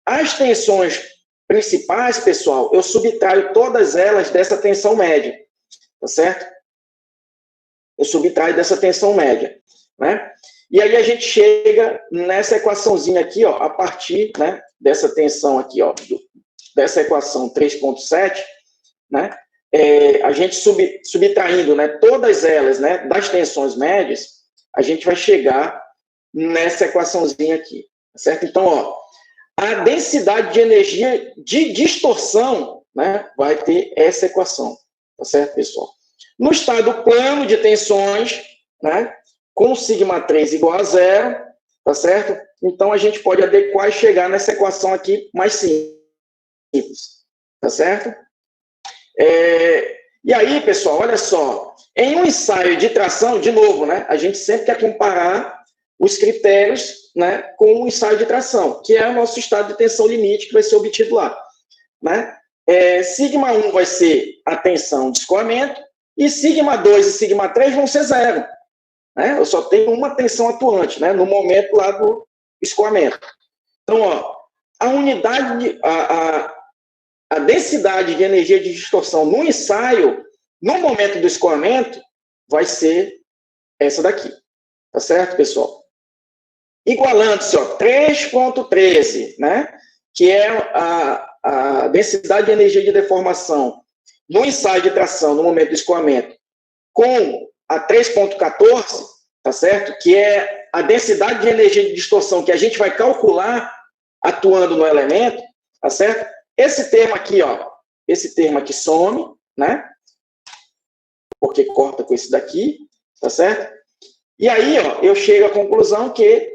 As tensões principais, pessoal, eu subtraio todas elas dessa tensão média, tá certo? Eu subtraio dessa tensão média, né? E aí a gente chega nessa equaçãozinha aqui, ó, a partir, né, dessa tensão aqui, ó, dessa equação 3.7, né? A gente subtraindo, né, todas elas, né, das tensões médias, a gente vai chegar nessa equaçãozinha aqui, certo? Então, ó, a densidade de energia de distorção, né, vai ter essa equação, tá certo, pessoal? No estado plano de tensões, né, com sigma 3 igual a zero, tá certo? Então, a gente pode adequar e chegar nessa equação aqui mais simples, tá certo? E aí, pessoal, olha só, em um ensaio de tração, de novo, né, a gente sempre quer comparar os critérios, né, com o ensaio de tração, que é o nosso estado de tensão limite que vai ser obtido lá, né? Sigma 1 vai ser a tensão de escoamento, e sigma 2 e sigma 3 vão ser zero, né? Eu só tenho uma tensão atuante, né, no momento lá do escoamento. Então, ó, a unidade, a densidade de energia de distorção no ensaio, no momento do escoamento, vai ser essa daqui. Tá certo, pessoal? Igualando-se, ó, 3.13, né? Que é a densidade de energia de deformação no ensaio de tração, no momento do escoamento, com a 3.14, tá certo? Que é a densidade de energia de distorção que a gente vai calcular atuando no elemento, tá certo? Esse termo aqui, ó, esse termo aqui some, né? Porque corta com esse daqui, tá certo? E aí, ó, eu chego à conclusão que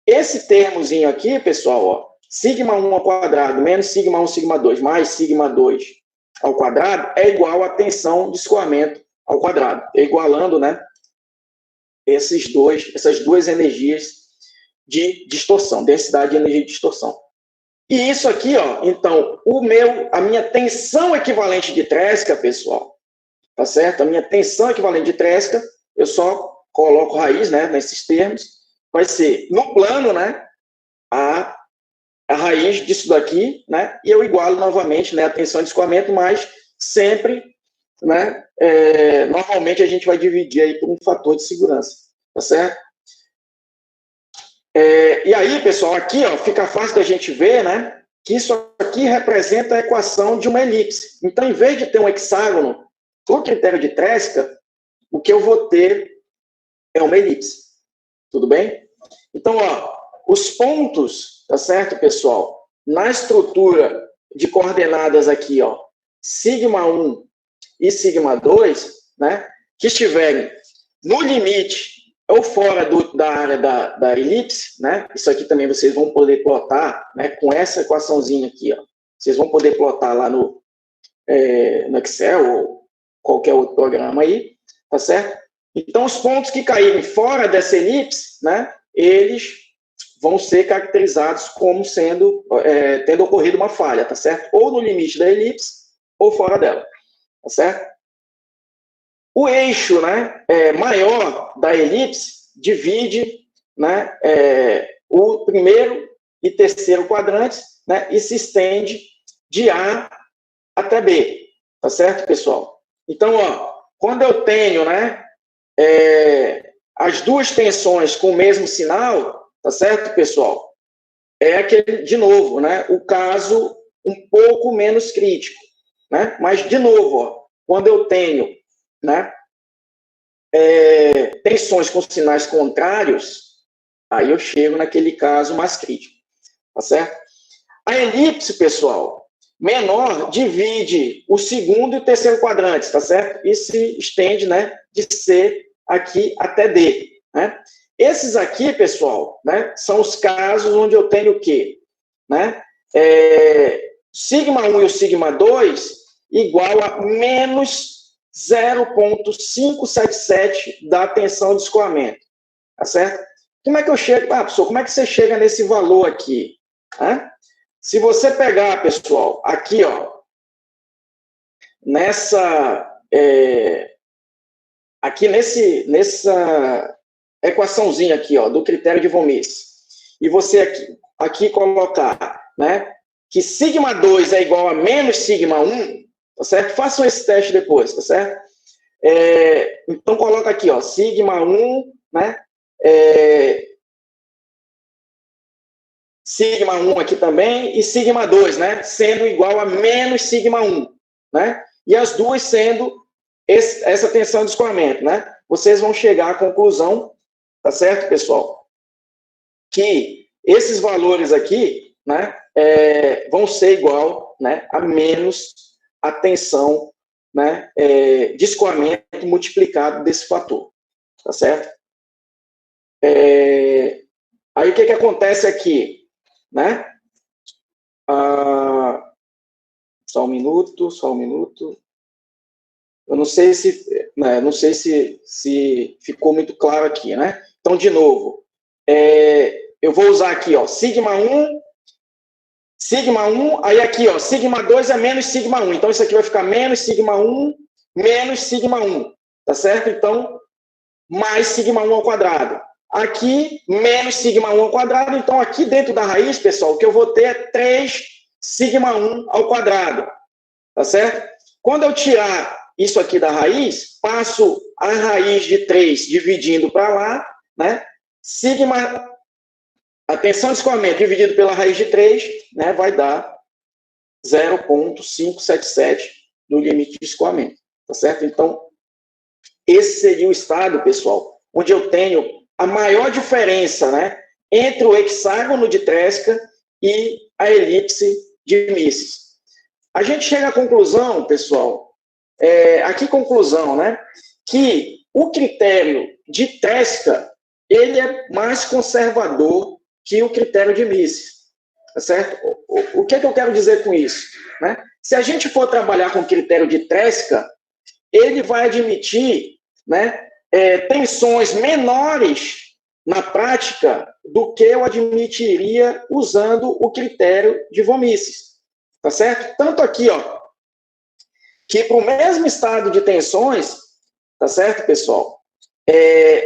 esse termozinho aqui, pessoal, ó, sigma 1 ao quadrado menos sigma 1, sigma 2 mais sigma 2 ao quadrado é igual a tensão de escoamento ao quadrado, igualando, né, essas duas energias de distorção, densidade de energia de distorção. E isso aqui, ó, então, a minha tensão equivalente de Tresca, pessoal, tá certo? A minha tensão equivalente de Tresca, eu só coloco raiz, né, nesses termos, vai ser, no plano, né, a raiz disso daqui, né, e eu igualo novamente, né, a tensão de escoamento, mas sempre, né, normalmente a gente vai dividir aí por um fator de segurança, tá certo? E aí, pessoal, aqui, ó, fica fácil da gente ver, né, que isso aqui representa a equação de uma elipse. Então, em vez de ter um hexágono com critério de Tresca, o que eu vou ter é uma elipse. Tudo bem? Então, ó, os pontos, tá certo, pessoal? Na estrutura de coordenadas aqui, ó, sigma 1 e sigma 2, né, que estiverem no limite ou fora da área da elipse, né, isso aqui também vocês vão poder plotar, né, com essa equaçãozinha aqui, ó, vocês vão poder plotar lá no Excel ou qualquer outro programa aí, tá certo? Então, os pontos que caírem fora dessa elipse, né, eles vão ser caracterizados como sendo, tendo ocorrido uma falha, tá certo? Ou no limite da elipse, ou fora dela, tá certo? O eixo, né, maior da elipse divide, né, o primeiro e terceiro quadrantes, né, e se estende de A até B, tá certo, pessoal? Então, ó, quando eu tenho, né, as duas tensões com o mesmo sinal, tá certo, pessoal? É aquele, de novo, né, o caso um pouco menos crítico, né? Mas, de novo, ó, quando eu tenho, né, tensões com sinais contrários, aí eu chego naquele caso mais crítico, tá certo? A elipse, pessoal, menor divide o segundo e o terceiro quadrantes, tá certo? E se estende, né, de C aqui até D, né? Esses aqui, pessoal, né, são os casos onde eu tenho o quê? Né? Sigma 1 e o sigma 2 igual a menos 0,577 da tensão de escoamento, tá certo? Como é que eu chego? Professor, como é que você chega nesse valor aqui? Né? Se você pegar, pessoal, aqui, ó, nessa equaçãozinha aqui, ó, do critério de von Mises, e você aqui colocar, né, que sigma 2 é igual a menos sigma 1, tá certo? Façam esse teste depois, tá certo? Então, coloca aqui, ó, sigma 1, né, sigma 1 aqui também, e sigma 2, né, sendo igual a menos sigma 1, né? E as duas sendo essa tensão de escoamento, né? Vocês vão chegar à conclusão, tá certo, pessoal? Que esses valores aqui, né, vão ser igual, né, a menos a tensão, né, de escoamento multiplicado desse fator, tá certo? Aí o que acontece aqui, né? Só um minuto. Eu não sei se ficou muito claro aqui, né? Então, de novo, eu vou usar aqui, ó, sigma 1, aí aqui, ó, sigma 2 é menos sigma 1. Então, isso aqui vai ficar menos sigma 1, menos sigma 1, tá certo? Então, mais sigma 1 ao quadrado. Aqui, menos sigma 1 ao quadrado. Então, aqui dentro da raiz, pessoal, o que eu vou ter é 3 sigma 1 ao quadrado, tá certo? Quando eu tirar isso aqui da raiz, passo a raiz de 3 dividindo para lá, né? Sigma, a tensão de escoamento dividido pela raiz de 3, né, vai dar 0,577 no limite de escoamento, tá certo? Então, esse seria o estado, pessoal, onde eu tenho a maior diferença, né, entre o hexágono de Tresca e a elipse de Mises. A gente chega à conclusão, pessoal, aqui conclusão, né, que o critério de Tresca, ele é mais conservador que o critério de Mises, tá certo? O que é que eu quero dizer com isso? Né? Se a gente for trabalhar com o critério de Tresca, ele vai admitir, né, tensões menores na prática do que eu admitiria usando o critério de von Mises, tá certo? Tanto aqui, ó, que para o mesmo estado de tensões, tá certo, pessoal?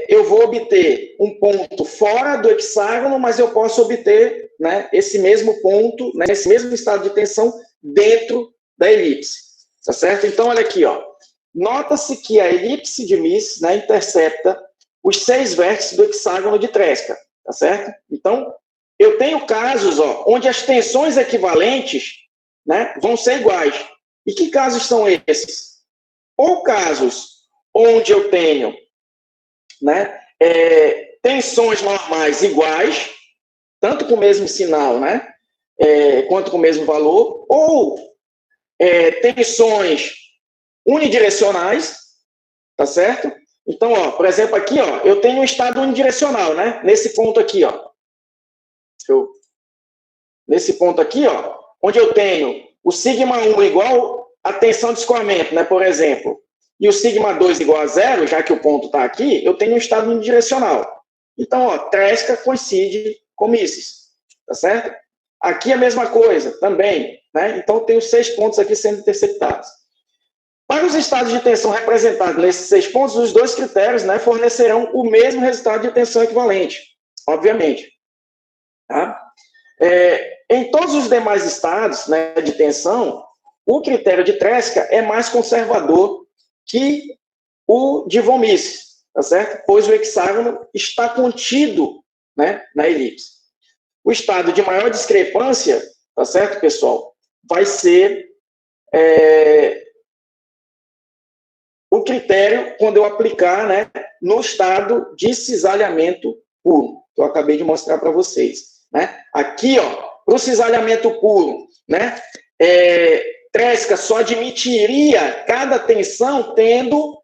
Eu vou obter um ponto fora do hexágono, mas eu posso obter, né, esse mesmo ponto, né, esse mesmo estado de tensão dentro da elipse, tá certo? Então, olha aqui, ó. Nota-se que a elipse de Mises, né, intercepta os 6 vértices do hexágono de Tresca, tá certo? Então, eu tenho casos, ó, onde as tensões equivalentes, né, vão ser iguais. E que casos são esses? Ou casos onde eu tenho, né, tensões normais iguais, tanto com o mesmo sinal, né, quanto com o mesmo valor, ou tensões unidirecionais, tá certo? Então, ó, por exemplo, aqui, ó, eu tenho um estado unidirecional, né? Nesse ponto aqui, ó. Nesse ponto aqui, ó, onde eu tenho o sigma 1 igual a tensão de escoamento, né, por exemplo, e o sigma 2 igual a 0, já que o ponto está aqui, eu tenho um estado unidirecional. Então, ó, Tresca coincide com Mises, tá certo? Aqui a mesma coisa, também, né? Então, eu tenho 6 pontos aqui sendo interceptados. Para os estados de tensão representados nesses 6 pontos, os 2 critérios, né, fornecerão o mesmo resultado de tensão equivalente, obviamente. Tá? Em todos os demais estados, né, de tensão, o critério de Tresca é mais conservador que o de von Mises, tá certo? Pois o hexágono está contido, né, na elipse. O estado de maior discrepância, tá certo, pessoal, vai ser o critério quando eu aplicar, né, no estado de cisalhamento puro, que eu acabei de mostrar para vocês. Né? Aqui, ó, para o cisalhamento puro, né, Tresca só admitiria cada tensão tendo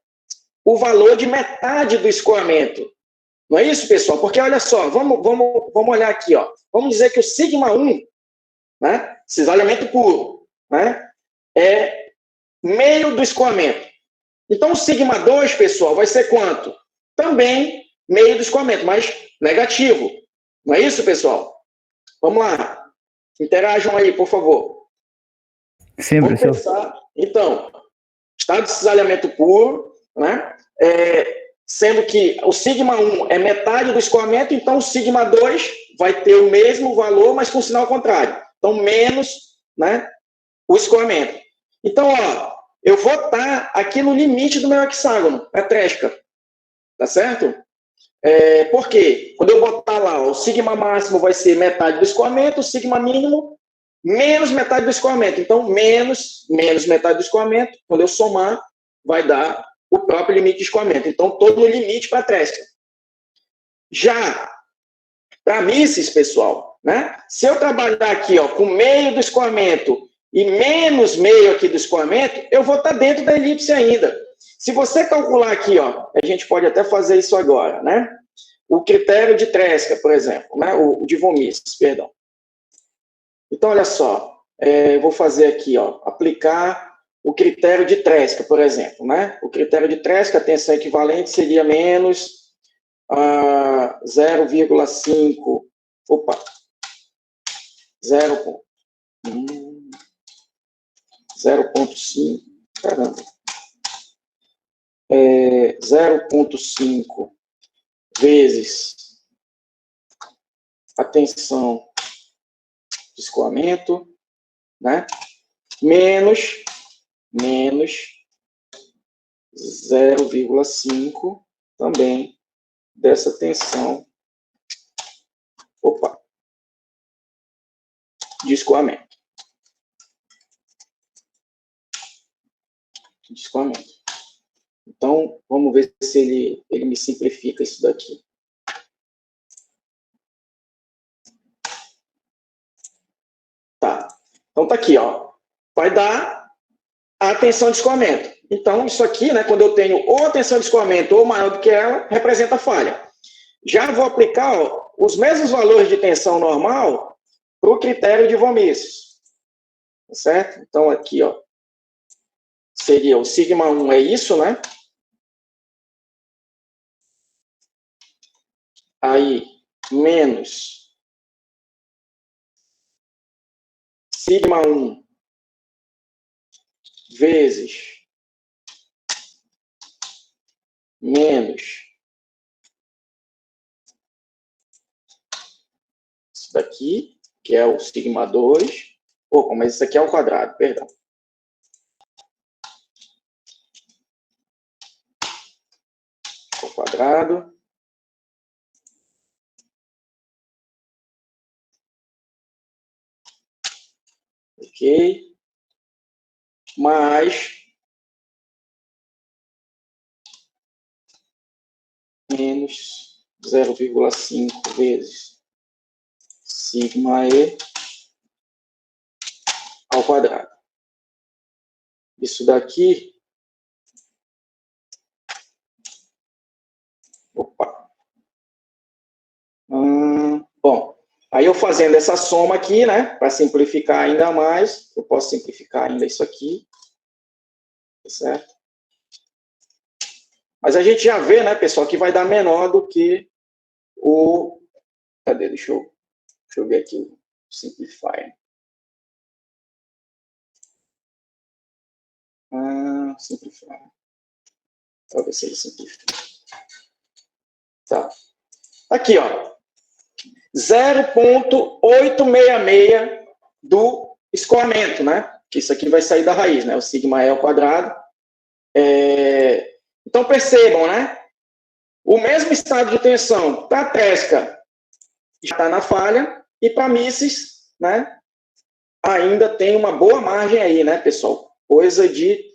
o valor de metade do escoamento. Não é isso, pessoal? Porque, olha só, vamos olhar aqui. Ó. Vamos dizer que o sigma 1, né, cisalhamento puro, né, é meio do escoamento. Então, o sigma 2, pessoal, vai ser quanto? Também meio do escoamento, mas negativo. Não é isso, pessoal? Vamos lá. Interajam aí, por favor. Sim, Vamos professor. pensar. Então, estado de cisalhamento puro, né? Sendo que o sigma 1 é metade do escoamento, então o sigma 2 vai ter o mesmo valor, mas com sinal contrário. Então, menos, né, o escoamento. Então, ó, eu vou estar aqui no limite do meu hexágono, a Tresca. Tá certo? Por quê? Quando eu botar lá, ó, o sigma máximo vai ser metade do escoamento, o sigma mínimo menos metade do escoamento. Então, menos metade do escoamento, quando eu somar, vai dar o próprio limite de escoamento. Então, estou no limite para a Tresca. Já para Mises, pessoal, né? Se eu trabalhar aqui, ó, com meio do escoamento e menos meio aqui do escoamento, eu vou estar dentro da elipse ainda. Se você calcular aqui, ó, a gente pode até fazer isso agora, né? O critério de Tresca, por exemplo, né? O de von Mises, perdão. Então, olha só, vou fazer aqui, ó, aplicar o critério de Tresca, por exemplo, né? O critério de Tresca, a tensão equivalente seria menos 0,5, opa, 0,5, caramba, 0,5 vezes a tensão de escoamento, né? Menos 0,5 também dessa tensão, de escoamento. Então, vamos ver se ele me simplifica isso daqui. Então, tá aqui, ó. Vai dar a tensão de escoamento. Então, isso aqui, né, quando eu tenho ou a tensão de escoamento ou maior do que ela, representa a falha. Já vou aplicar, ó, os mesmos valores de tensão normal para o critério de von Mises. Tá certo? Então, aqui, ó, seria o sigma 1 é isso, né? Aí, menos sigma 1 vezes menos isso daqui, que é o sigma 2. Opa, mas isso aqui é ao quadrado, perdão. Ao quadrado. Ok. Mais menos 0,5 vezes sigma E ao quadrado. Isso daqui... Opa. Bom, aí eu fazendo essa soma aqui, né, para simplificar ainda mais, eu posso simplificar ainda isso aqui, certo? Mas a gente já vê, né, pessoal, que vai dar menor do que o... Cadê? Deixa eu ver aqui o simplifier. Simplifier. Talvez seja simplificar. Tá. Aqui, ó. 0,866 do escoamento, né? Que isso aqui vai sair da raiz, né? O sigma E ao quadrado. Então, percebam, né? O mesmo estado de tensão para a tresca já está na falha, e para Mises, né? Ainda tem uma boa margem aí, né, pessoal? Coisa de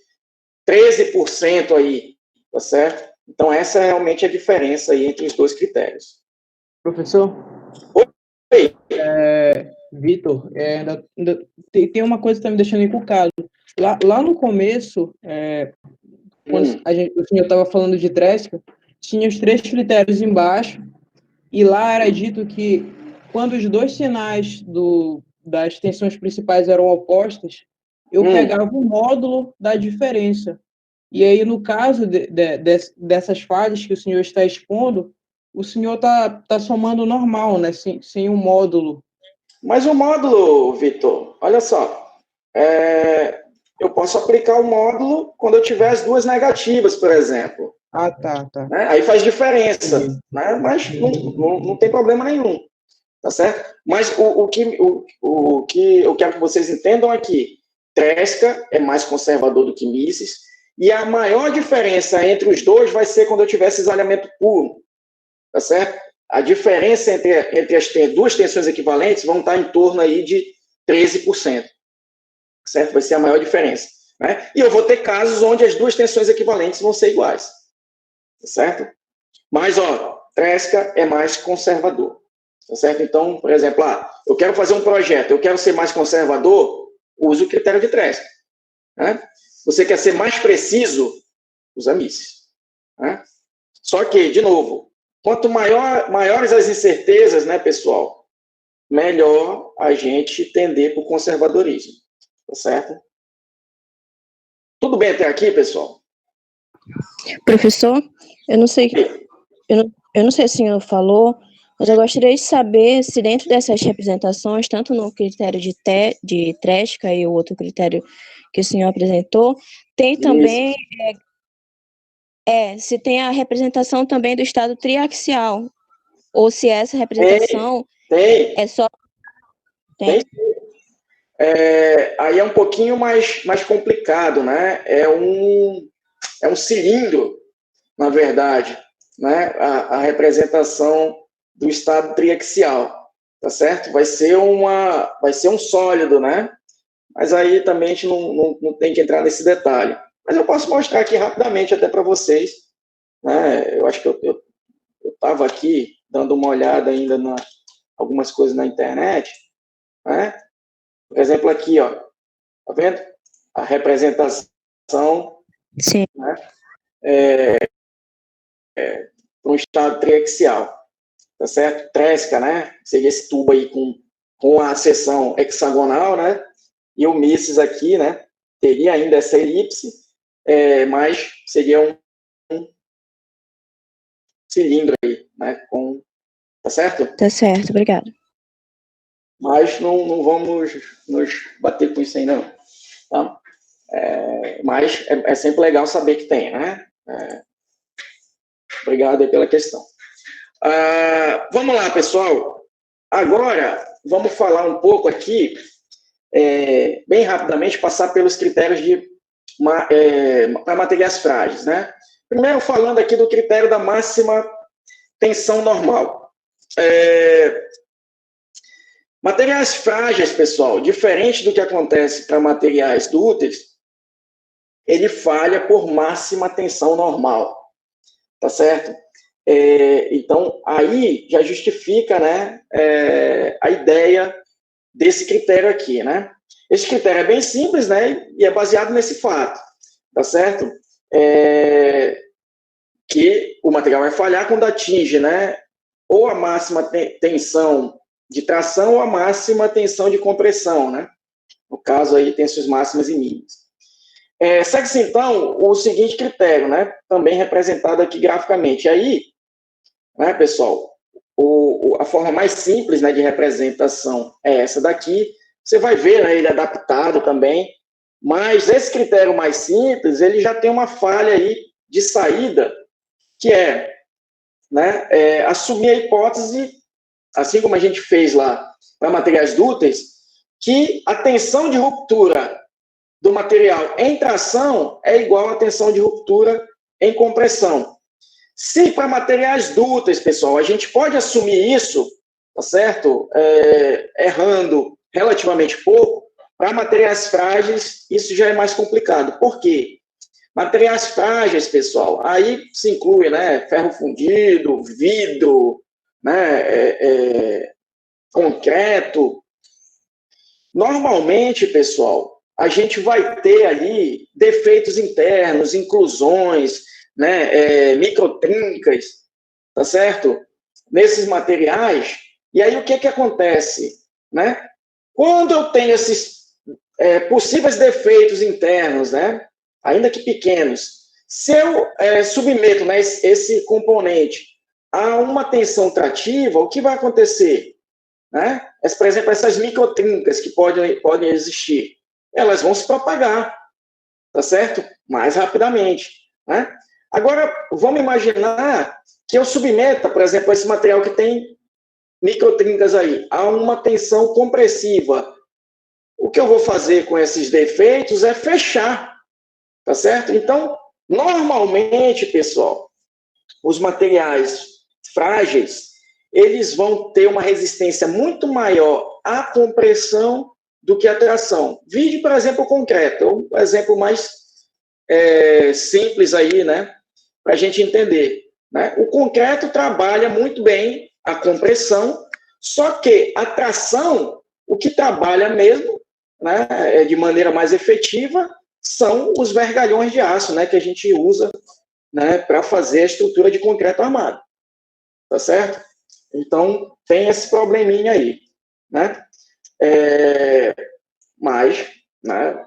13% aí, tá certo? Então, essa é realmente a diferença aí entre os dois critérios. Professor? Oi. Vitor, ainda tem uma coisa que está me deixando encucado. Lá no começo, quando o senhor estava falando de tresca, tinha os 3 critérios embaixo, e lá era dito que quando os 2 sinais das tensões principais eram opostas, eu pegava o módulo da diferença. E aí, no caso dessas falhas que o senhor está expondo, o senhor está somando normal, né? Sem um módulo. Mas o módulo, Vitor, olha só, eu posso aplicar o módulo quando eu tiver as duas negativas, por exemplo. Ah, tá. Né? Aí faz diferença, né? Mas não tem problema nenhum, tá certo? Mas o que eu quero que vocês entendam é que Tresca é mais conservador do que Mises, e a maior diferença entre os dois vai ser quando eu tiver cisalhamento puro, tá certo? A diferença entre as duas tensões equivalentes vão estar em torno aí de 13%, certo? Vai ser a maior diferença, né? E eu vou ter casos onde as duas tensões equivalentes vão ser iguais, tá certo? Mas, ó, Tresca é mais conservador, tá certo? Então, por exemplo, eu quero fazer um projeto, eu quero ser mais conservador, use o critério de Tresca, né? Você quer ser mais preciso, usa Mises, né? Só que, de novo, quanto maiores as incertezas, né, pessoal, melhor a gente tender para o conservadorismo, tá certo? Tudo bem até aqui, pessoal? Professor, eu não sei se o senhor falou, mas eu gostaria de saber se dentro dessas representações, tanto no critério de Tresca e o outro critério que o senhor apresentou, tem também se tem a representação também do estado triaxial, ou se essa representação é só... Tem. Aí é um pouquinho mais complicado, né? É um cilindro, na verdade, né? A representação do estado triaxial, tá certo? Vai ser um sólido, né? Mas aí também a gente não tem que entrar nesse detalhe. Mas eu posso mostrar aqui rapidamente até para vocês, né? Eu acho que eu estava aqui dando uma olhada ainda algumas coisas na internet, né? Por exemplo, aqui, ó, tá vendo? A representação, Sim. né, para um estado triaxial, tá certo? Tresca, né? Seria esse tubo aí com a seção hexagonal, né? E o Mises aqui, né? Teria ainda essa elipse, mas seria um cilindro aí, né? Tá certo? Tá certo, obrigada. Mas não vamos nos bater com isso aí, não. Tá? Mas é sempre legal saber que tem, né? Obrigado aí pela questão. Vamos lá, pessoal. Agora, vamos falar um pouco aqui, bem rapidamente, passar pelos critérios para materiais frágeis, né? Primeiro, falando aqui do critério da máxima tensão normal. Materiais frágeis, pessoal, diferente do que acontece para materiais dúteis, ele falha por máxima tensão normal, tá certo? Então, aí já justifica, né, a ideia desse critério aqui, né? Esse critério é bem simples, né, e é baseado nesse fato, tá certo? Que o material vai falhar quando atinge, né, ou a máxima tensão de tração ou a máxima tensão de compressão, né? No caso aí, tensões máximas e mínimas. Segue-se, então, o seguinte critério, né? Também representado aqui graficamente. Aí, né, pessoal, a forma mais simples, né, de representação é essa daqui. Você vai ver, né, ele adaptado também, mas esse critério mais simples, ele já tem uma falha aí de saída, que né, assumir a hipótese, assim como a gente fez lá para materiais dúteis, que a tensão de ruptura do material em tração é igual à tensão de ruptura em compressão. Se para materiais dúteis, pessoal, a gente pode assumir isso, tá certo? Errando relativamente pouco, para materiais frágeis, isso já é mais complicado. Por quê? Materiais frágeis, pessoal, aí se inclui, né, ferro fundido, vidro, né, concreto. Normalmente, pessoal, a gente vai ter ali defeitos internos, inclusões, né, microtrincas, tá certo? Nesses materiais. E aí o que acontece, né? Quando eu tenho esses possíveis defeitos internos, né, ainda que pequenos, se eu submeto, né, esse componente a uma tensão trativa, o que vai acontecer? Né? Por exemplo, essas microtrincas que podem existir, elas vão se propagar, tá certo? Mais rapidamente, né? Agora, vamos imaginar que eu submeta, por exemplo, esse material que tem microtrincas aí, a uma tensão compressiva. O que eu vou fazer com esses defeitos é fechar, tá certo? Então, normalmente, pessoal, os materiais frágeis, eles vão ter uma resistência muito maior à compressão do que à tração. Vide, por exemplo, o concreto, o exemplo mais simples aí, né, para a gente entender. Né? O concreto trabalha muito bem a compressão, só que a tração, o que trabalha mesmo, né, de maneira mais efetiva, são os vergalhões de aço, né, que a gente usa, né, para fazer a estrutura de concreto armado. Tá certo? Então, tem esse probleminha aí, né? Mas, né,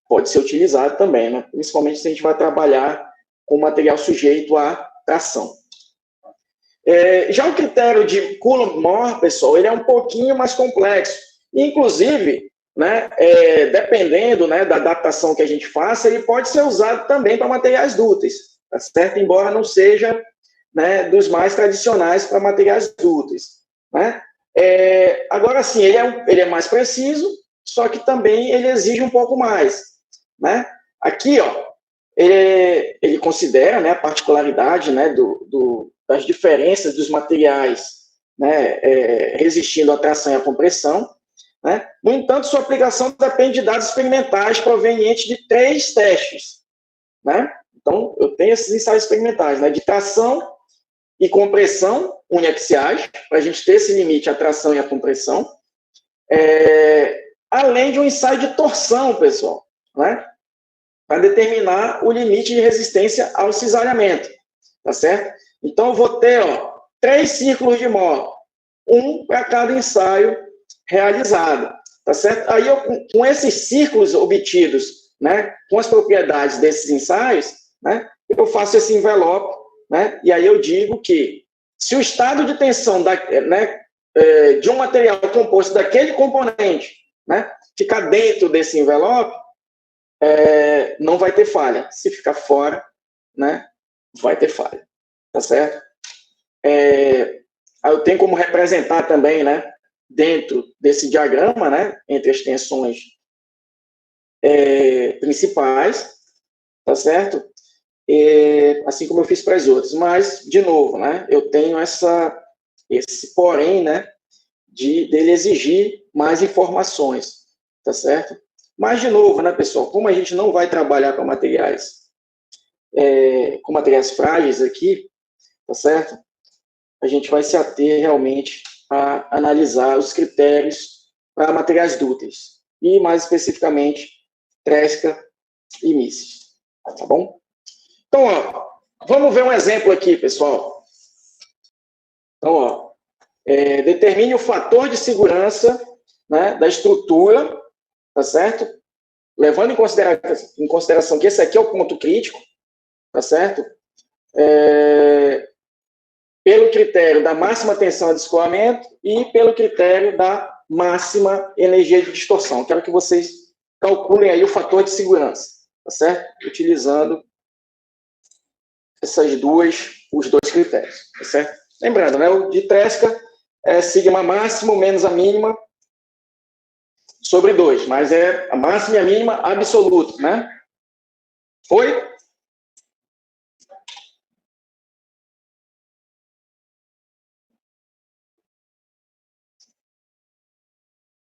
pode ser utilizado também, né? Principalmente se a gente vai trabalhar com material sujeito à tração. Já o critério de Coulomb-Moore, pessoal, ele é um pouquinho mais complexo. Inclusive, né, dependendo, né, da adaptação que a gente faça, ele pode ser usado também para materiais dúteis, tá certo? Embora não seja, né, dos mais tradicionais para materiais dúteis, né? Agora sim, ele é mais preciso, só que também ele exige um pouco mais, né? Aqui, ó, ele considera, né, a particularidade, né, das diferenças dos materiais, né, resistindo à tração e à compressão, né? No entanto, sua aplicação depende de dados experimentais provenientes de 3 testes, né? Então, eu tenho esses ensaios experimentais, né, de tração e compressão uniaxiais, para a gente ter esse limite, a tração e a compressão, além de um ensaio de torção, pessoal, né? Para determinar o limite de resistência ao cisalhamento, tá certo? Então, eu vou ter, 3 círculos de Mohr, um para cada ensaio realizado, tá certo? Aí, com esses círculos obtidos, né, com as propriedades desses ensaios, né, eu faço esse envelope, né, e aí eu digo que se o estado de tensão de um material composto daquele componente, né, ficar dentro desse envelope, não vai ter falha. Se ficar fora, né, vai ter falha, tá certo? Eu tenho como representar também, né, dentro desse diagrama, né, entre as tensões principais, tá certo? Assim como eu fiz para as outras. Mas, de novo, né, eu tenho esse porém, né, dele exigir mais informações, tá certo? Mas, de novo, né, pessoal, como a gente não vai trabalhar com materiais frágeis aqui, tá certo? A gente vai se ater realmente a analisar os critérios para materiais dúteis, e mais especificamente, tresca e mísseis, tá bom? Então, vamos ver um exemplo aqui, pessoal. Então, determine o fator de segurança, né, da estrutura, tá certo? Levando em consideração que esse aqui é o ponto crítico, tá certo? Pelo critério da máxima tensão de escoamento e pelo critério da máxima energia de distorção. Quero que vocês calculem aí o fator de segurança, tá certo? Utilizando os dois critérios, tá certo? Lembrando, né, o de Tresca é sigma máximo menos a mínima sobre 2, mas é a máxima e a mínima absoluta, né? Foi?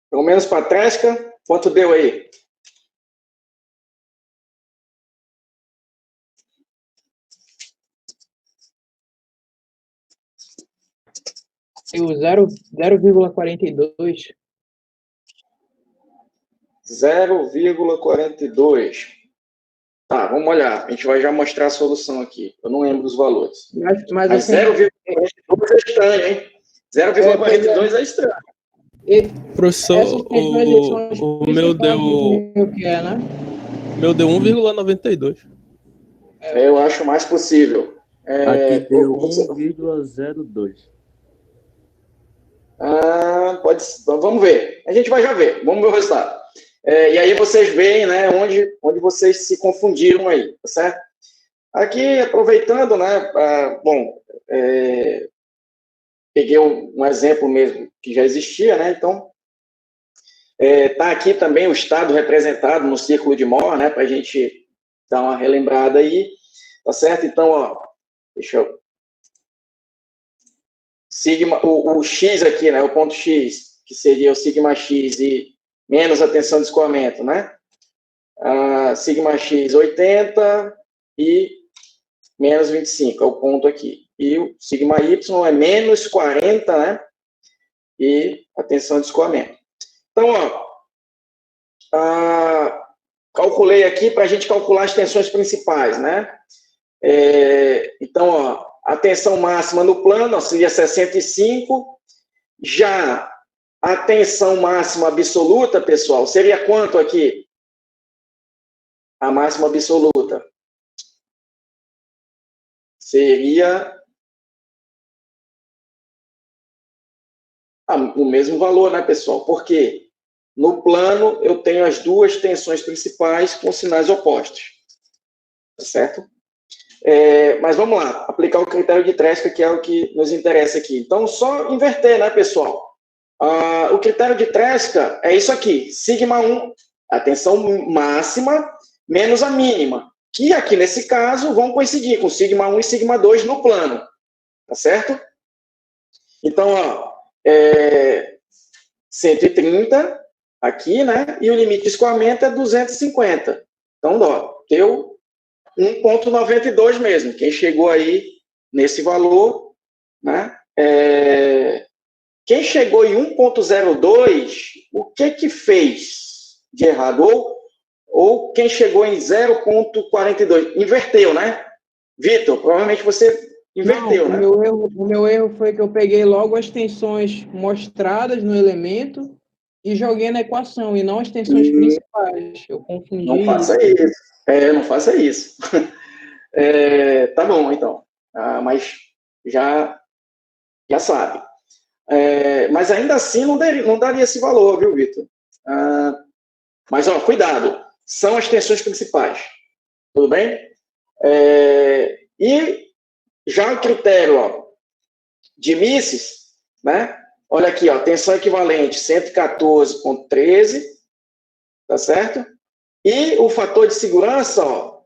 Pelo menos para a Tresca, quanto deu aí? Deu 0,42. 0,42. Tá, vamos olhar. A gente vai já mostrar a solução aqui. Eu não lembro os valores. Mas assim, 0,42 é estranho, hein? 0,42 é estranho. Professor, o meu deu. Né? Meu deu 1,92. Eu acho mais possível. Aqui deu 1,02. Pode, vamos ver. A gente vai já ver. Vamos ver o resultado. E aí vocês veem, né, onde vocês se confundiram aí, tá certo? Aqui, aproveitando, né, peguei um exemplo mesmo que já existia, né, então, tá aqui também o estado representado no círculo de Mohr, né, para a gente dar uma relembrada aí, tá certo? Então, deixa eu... Sigma, o X aqui, né, o ponto X, que seria o sigma X e menos a tensão de escoamento, né? Sigma X 80 e menos 25, é o ponto aqui. E o sigma Y é menos 40, né? E a tensão de escoamento. Então, calculei aqui para a gente calcular as tensões principais, né? Então, a tensão máxima no plano seria 65, já a tensão máxima absoluta, pessoal, seria quanto aqui? A máxima absoluta seria o mesmo valor, né, pessoal? Porque no plano eu tenho as duas tensões principais com sinais opostos, tá certo? Mas vamos lá, aplicar o critério de Tresca, que é o que nos interessa aqui. Então, só inverter, né, pessoal? O critério de Tresca é isso aqui, sigma 1, a tensão máxima menos a mínima, que aqui nesse caso vão coincidir com sigma 1 e sigma 2 no plano, tá certo? Então, 130 aqui, né? E o limite de escoamento é 250. Então, deu 1,92 mesmo. Quem chegou aí nesse valor, né? quem chegou em 1.02, o que fez de errado? Ou quem chegou em 0.42? Inverteu, né? Vitor, provavelmente você inverteu, Não, né? o meu erro foi que eu peguei logo as tensões mostradas no elemento e joguei na equação, e não as tensões principais. Eu confundi Não faça isso. isso. Não faça isso. Tá bom, então. Mas já sabe. Mas ainda assim não daria esse valor, viu, Vitor? Mas, ó, cuidado. São as tensões principais. Tudo bem? E já o critério, ó, de Mises, né? Olha aqui, ó, tensão equivalente 114,13, tá certo? E o fator de segurança, ó,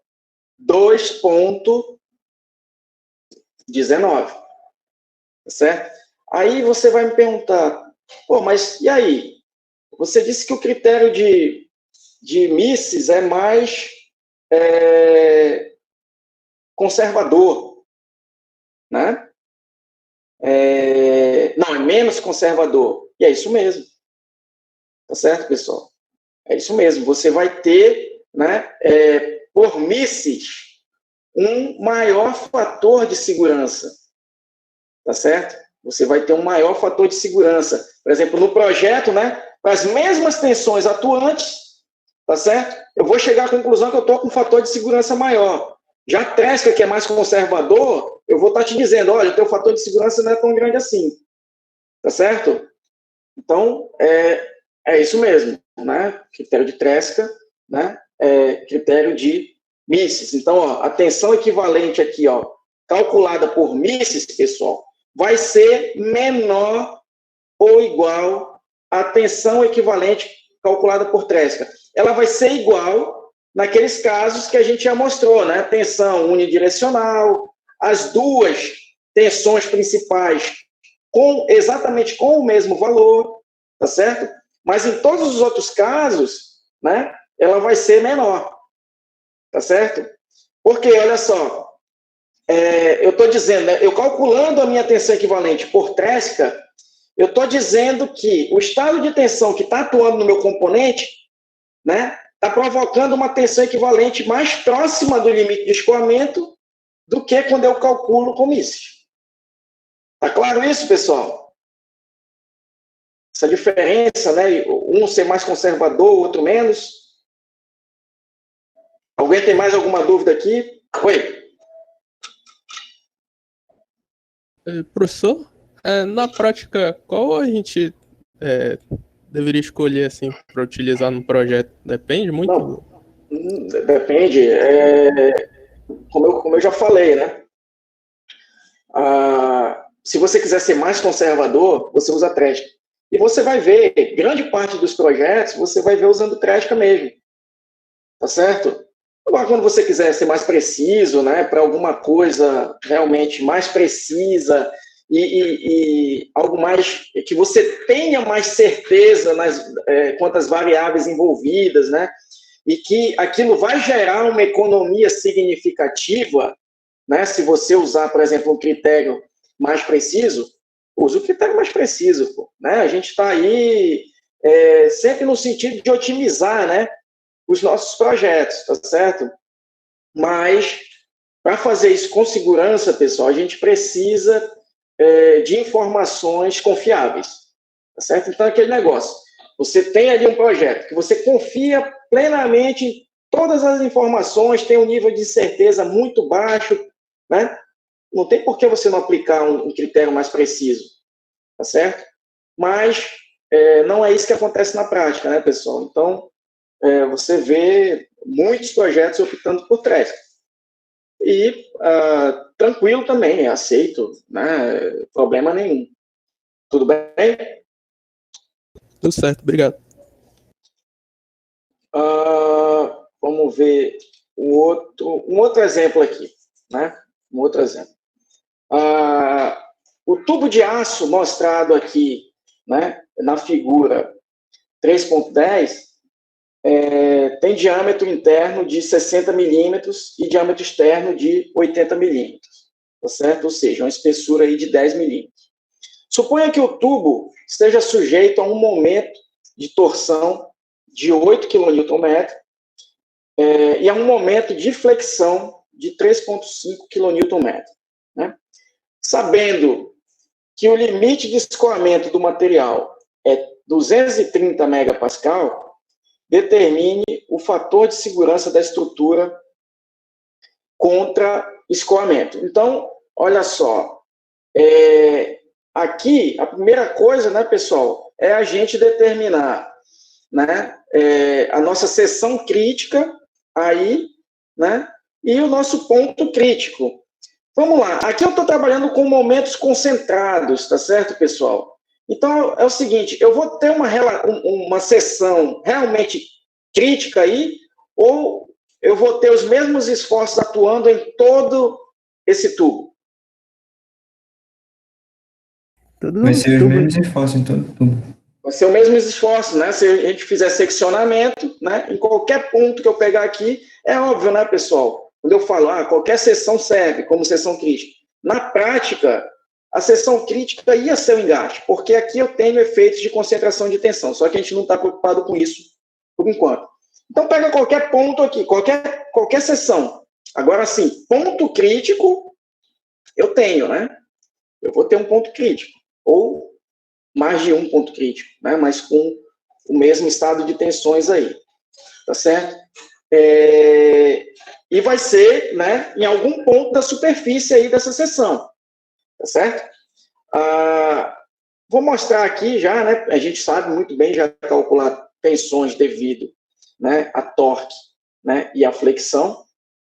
2,19, tá certo? Aí você vai me perguntar, pô, mas e aí? Você disse que o critério de Mises é mais conservador, né? Não, é menos conservador. E é isso mesmo. Tá certo, pessoal? É isso mesmo. Você vai ter, né, por Mises, um maior fator de segurança. Tá certo? Você vai ter um maior fator de segurança. Por exemplo, no projeto, né, com as mesmas tensões atuantes, tá certo? Eu vou chegar à conclusão que eu estou com um fator de segurança maior. Já a Tresca, que é mais conservador, eu vou estar te dizendo, olha, o teu fator de segurança não é tão grande assim. Tá certo? Então, é isso mesmo, né? Critério de Tresca, né? Critério de Mises. Então, ó, a tensão equivalente aqui, ó, calculada por Mises, pessoal, vai ser menor ou igual à tensão equivalente calculada por Tresca. Ela vai ser igual naqueles casos que a gente já mostrou, né? Tensão unidirecional, as duas tensões principais exatamente com o mesmo valor, tá certo? Mas em todos os outros casos, né, ela vai ser menor, tá certo? Porque, olha só, eu estou dizendo, né, eu calculando a minha tensão equivalente por Tresca, eu estou dizendo que o estado de tensão que está atuando no meu componente, né, está provocando uma tensão equivalente mais próxima do limite de escoamento do que quando eu calculo com Mises. Tá claro isso, pessoal? Essa diferença, né? Um ser mais conservador, o outro menos. Alguém tem mais alguma dúvida aqui? Oi. Professor, na prática, qual a gente deveria escolher assim para utilizar no projeto? Depende muito? Não, depende. Como eu já falei, né? Se você quiser ser mais conservador, você usa Tresca. E você vai ver, grande parte dos projetos, você vai ver usando Tresca mesmo. Tá certo? Agora, quando você quiser ser mais preciso, né, para alguma coisa realmente mais precisa e algo mais que você tenha mais certeza quanto às variáveis envolvidas, né, e que aquilo vai gerar uma economia significativa, né, se você usar, por exemplo, um critério mais preciso, use o critério mais preciso, pô, né? A gente está aí sempre no sentido de otimizar, né, os nossos projetos, tá certo? Mas, para fazer isso com segurança, pessoal, a gente precisa de informações confiáveis, tá certo? Então, aquele negócio, você tem ali um projeto que você confia plenamente em todas as informações, tem um nível de certeza muito baixo, né? Não tem por que você não aplicar um critério mais preciso, tá certo? Mas não é isso que acontece na prática, né, pessoal? Então, você vê muitos projetos optando por Tresca. E tranquilo também, aceito, né? Problema nenhum. Tudo bem? Tudo certo, obrigado. Vamos ver um outro exemplo aqui, né? Um outro exemplo. O tubo de aço mostrado aqui, né, na figura 3.10, tem diâmetro interno de 60 milímetros e diâmetro externo de 80 milímetros, tá certo? Ou seja, uma espessura aí de 10 milímetros. Suponha que o tubo esteja sujeito a um momento de torção de 8 kN e a um momento de flexão de 3,5 kN. Né? Sabendo que o limite de escoamento do material é 230 megapascal, determine o fator de segurança da estrutura contra escoamento. Então, olha só, aqui, a primeira coisa, né, pessoal, é a gente determinar, né, a nossa seção crítica aí, né, e o nosso ponto crítico. Vamos lá, aqui eu estou trabalhando com momentos concentrados, tá certo, pessoal? Então, é o seguinte, eu vou ter uma seção realmente crítica aí, ou eu vou ter os mesmos esforços atuando em todo esse tubo? Vai ser os mesmos esforços em todo tubo. Vai ser o mesmo esforço, né? Se a gente fizer seccionamento, né? Em qualquer ponto que eu pegar aqui, é óbvio, né, pessoal? Quando eu falo, qualquer seção serve como seção crítica. Na prática, a seção crítica ia ser o engaste, porque aqui eu tenho efeitos de concentração de tensão, só que a gente não está preocupado com isso por enquanto. Então, pega qualquer ponto aqui, qualquer seção. Agora, sim, ponto crítico, eu tenho, né? Eu vou ter um ponto crítico, ou mais de um ponto crítico, né? Mas com o mesmo estado de tensões aí, tá certo? E vai ser, né, em algum ponto da superfície aí dessa seção, tá certo? Vou mostrar aqui já, né? A gente sabe muito bem já calcular tensões devido, né, a torque, né, e a flexão.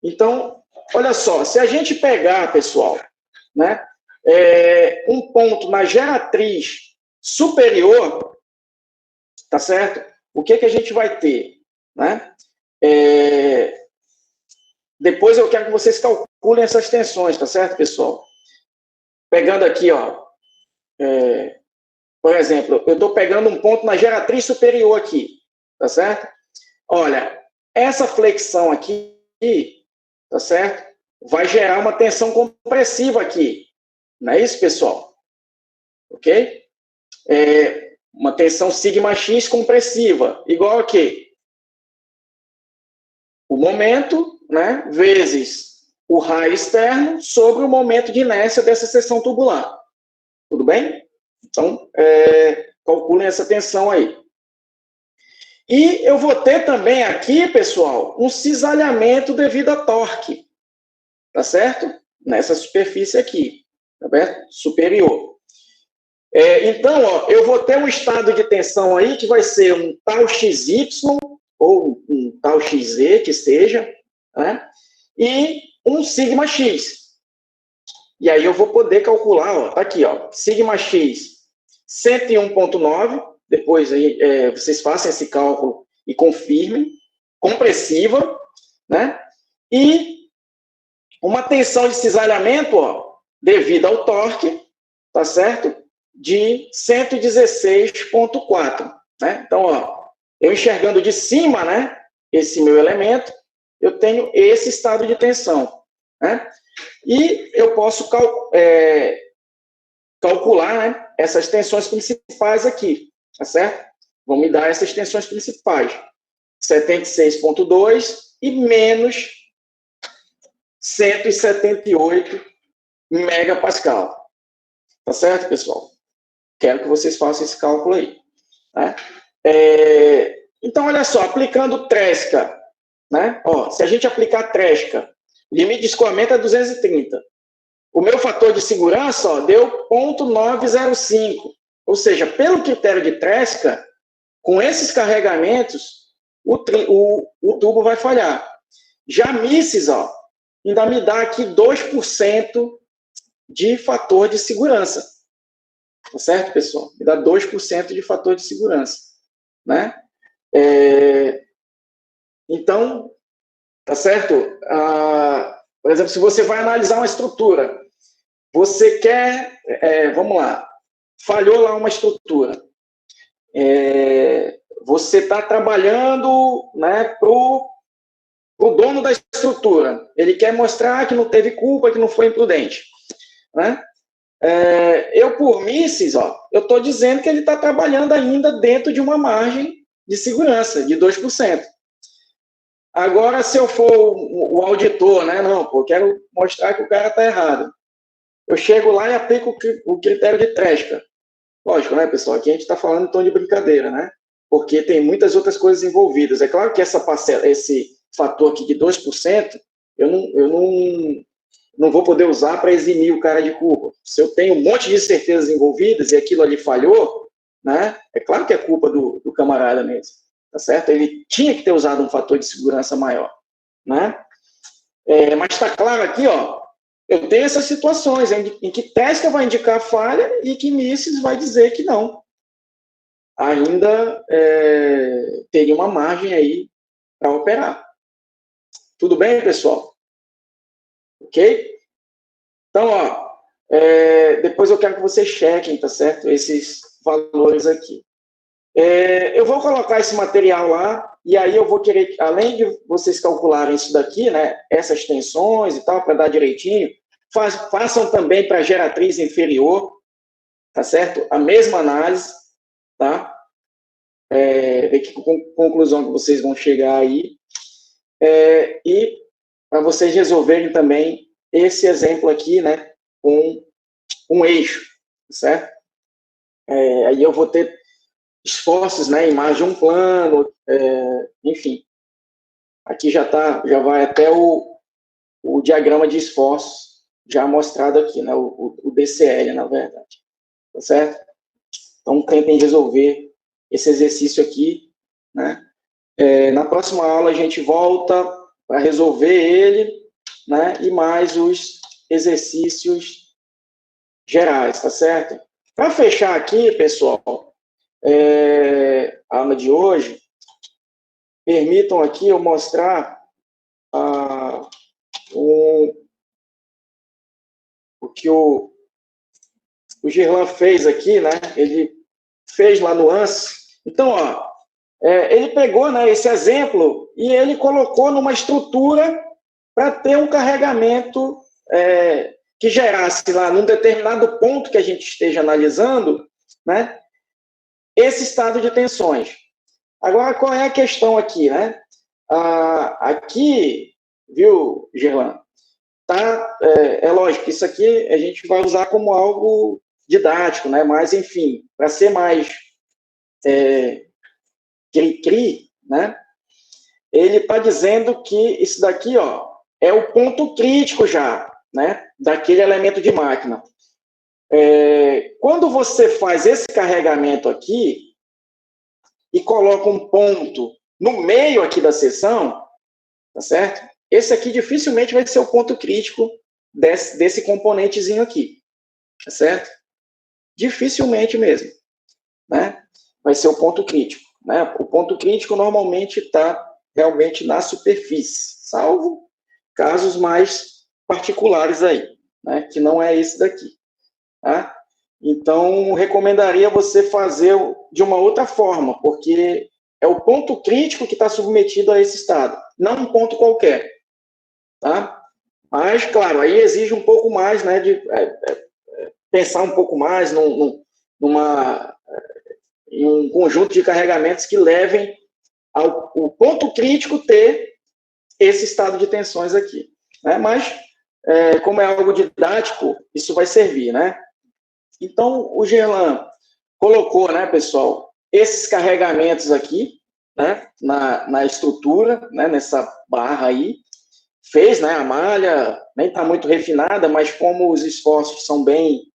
Então, olha só, se a gente pegar, pessoal, né, um ponto na geratriz superior, tá certo? O que a gente vai ter, né? Depois eu quero que vocês calculem essas tensões, tá certo, pessoal? Pegando aqui, ó, por exemplo, eu estou pegando um ponto na geratriz superior aqui, tá certo? Olha, essa flexão aqui, tá certo? Vai gerar uma tensão compressiva aqui. Não é isso, pessoal? Ok? Uma tensão σx compressiva, igual a quê? O momento, né, vezes o raio externo sobre o momento de inércia dessa seção tubular. Tudo bem? Então, calculem essa tensão aí. E eu vou ter também aqui, pessoal, um cisalhamento devido a torque. Tá certo? Nessa superfície aqui. Tá certo? Superior. Então, ó, eu vou ter um estado de tensão aí que vai ser um tal XY, ou um tal XZ, que seja, né? E um sigma X. E aí eu vou poder calcular, ó, tá aqui, ó, sigma X 101,9, depois aí, vocês façam esse cálculo e confirmem, compressiva, né? E uma tensão de cisalhamento, ó, devido ao torque, tá certo? De 116,4, né? Então, ó, eu enxergando de cima, né, esse meu elemento, eu tenho esse estado de tensão, né? E eu posso calcular, né, essas tensões principais aqui, tá certo? Vão me dar essas tensões principais. 76,2 e menos 178 megapascal. Tá certo, pessoal? Quero que vocês façam esse cálculo aí. Né? Então, olha só, aplicando Tresca, né? Ó, se a gente aplicar Tresca, o limite de escoamento é 230. O meu fator de segurança, ó, deu 0,905. Ou seja, pelo critério de Tresca, com esses carregamentos, o tubo vai falhar. Já Mises, ó, ainda me dá aqui 2% de fator de segurança. Tá certo, pessoal? Me dá 2% de fator de segurança. Né? Então, tá certo? Por exemplo, se você vai analisar uma estrutura, você quer, vamos lá, falhou lá uma estrutura, você está trabalhando, né, para o dono da estrutura, ele quer mostrar que não teve culpa, que não foi imprudente, né? Eu, por Mises, eu estou dizendo que ele está trabalhando ainda dentro de uma margem de segurança, de 2%. Agora, se eu for o auditor, né? Não, pô, quero mostrar que o cara está errado. Eu chego lá e aplico o critério de Tresca. Lógico, né, pessoal? Aqui a gente está falando em tom de brincadeira, né? Porque tem muitas outras coisas envolvidas. É claro que essa parcela, esse fator aqui de 2%, eu não vou poder usar para eximir o cara de culpa. Se eu tenho um monte de certezas envolvidas e aquilo ali falhou, né? É claro que é culpa do camarada mesmo, tá certo? Ele tinha que ter usado um fator de segurança maior, né? Mas está claro aqui, eu tenho essas situações em que Tesca vai indicar falha e que Mises vai dizer que não. Ainda teria uma margem aí para operar. Tudo bem, pessoal? Ok? Então, depois eu quero que vocês chequem, tá certo? Esses valores aqui. Eu vou colocar esse material lá, e aí eu vou querer, além de vocês calcularem isso daqui, né, essas tensões e tal, para dar direitinho, façam também para a geratriz inferior, tá certo? A mesma análise, tá? Ver que conclusão que vocês vão chegar aí. E para vocês resolverem também esse exemplo aqui, né, com um eixo, certo? Aí eu vou ter esforços, né, em mais de um plano, enfim. Aqui já vai até o diagrama de esforços já mostrado aqui, né, o DCL, na verdade, tá certo? Então, tentem resolver esse exercício aqui, né? Na próxima aula a gente volta para resolver ele, né, e mais os exercícios gerais, tá certo? Para fechar aqui, pessoal, a aula de hoje, permitam aqui eu mostrar o que o Gerlan fez aqui, né? Ele fez lá no ANSI. Então, ele pegou, né, esse exemplo e ele colocou numa estrutura para ter um carregamento que gerasse lá, num determinado ponto que a gente esteja analisando, né, esse estado de tensões. Agora, qual é a questão aqui, né? Aqui, viu, Gerlan? É lógico que isso aqui a gente vai usar como algo didático, né? Mas, enfim, para ser mais cri-cri, né? Ele está dizendo que isso daqui, é o ponto crítico já, né? Daquele elemento de máquina. Quando você faz esse carregamento aqui e coloca um ponto no meio aqui da seção, tá certo? Esse aqui dificilmente vai ser o ponto crítico desse componentezinho aqui, tá certo? Dificilmente mesmo, né? Vai ser o ponto crítico, né? O ponto crítico normalmente está realmente na superfície, salvo casos mais particulares aí, né? Que não é esse daqui, tá? Então, recomendaria você fazer de uma outra forma, porque é o ponto crítico que está submetido a esse estado, não um ponto qualquer, tá? Mas, claro, aí exige um pouco mais, né, de pensar um pouco mais em um conjunto de carregamentos que levem ao ponto crítico ter esse estado de tensões aqui, né? Mas, como é algo didático, isso vai servir, né? Então, o Gerlan colocou, né, pessoal, esses carregamentos aqui, né, na estrutura, né, nessa barra aí, fez, né, a malha, nem está muito refinada, mas como os esforços são bem,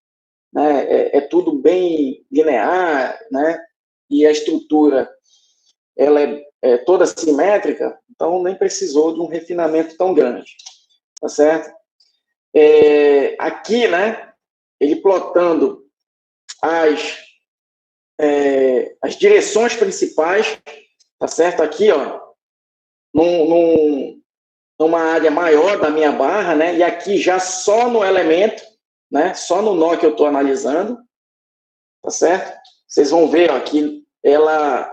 né, tudo bem linear, né, e a estrutura, ela é toda simétrica, então nem precisou de um refinamento tão grande, tá certo? Aqui, né, ele plotando as direções principais, tá certo? Aqui, numa área maior da minha barra, né? E aqui já só no elemento, né? Só no nó que eu estou analisando, tá certo? Vocês vão ver, que ela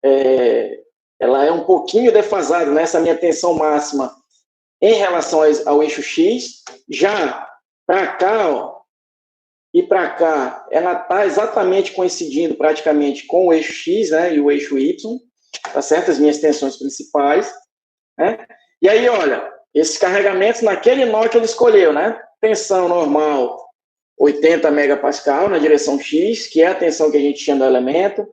é um pouquinho defasada nessa minha tensão máxima em relação ao eixo X. Já para cá, e para cá, ela está exatamente coincidindo praticamente com o eixo X, né, e o eixo Y, tá certo? As minhas tensões principais, né? E aí, olha, esses carregamentos naquele nó que ele escolheu, né? Tensão normal, 80 megapascal na direção X, que é a tensão que a gente tinha no elemento.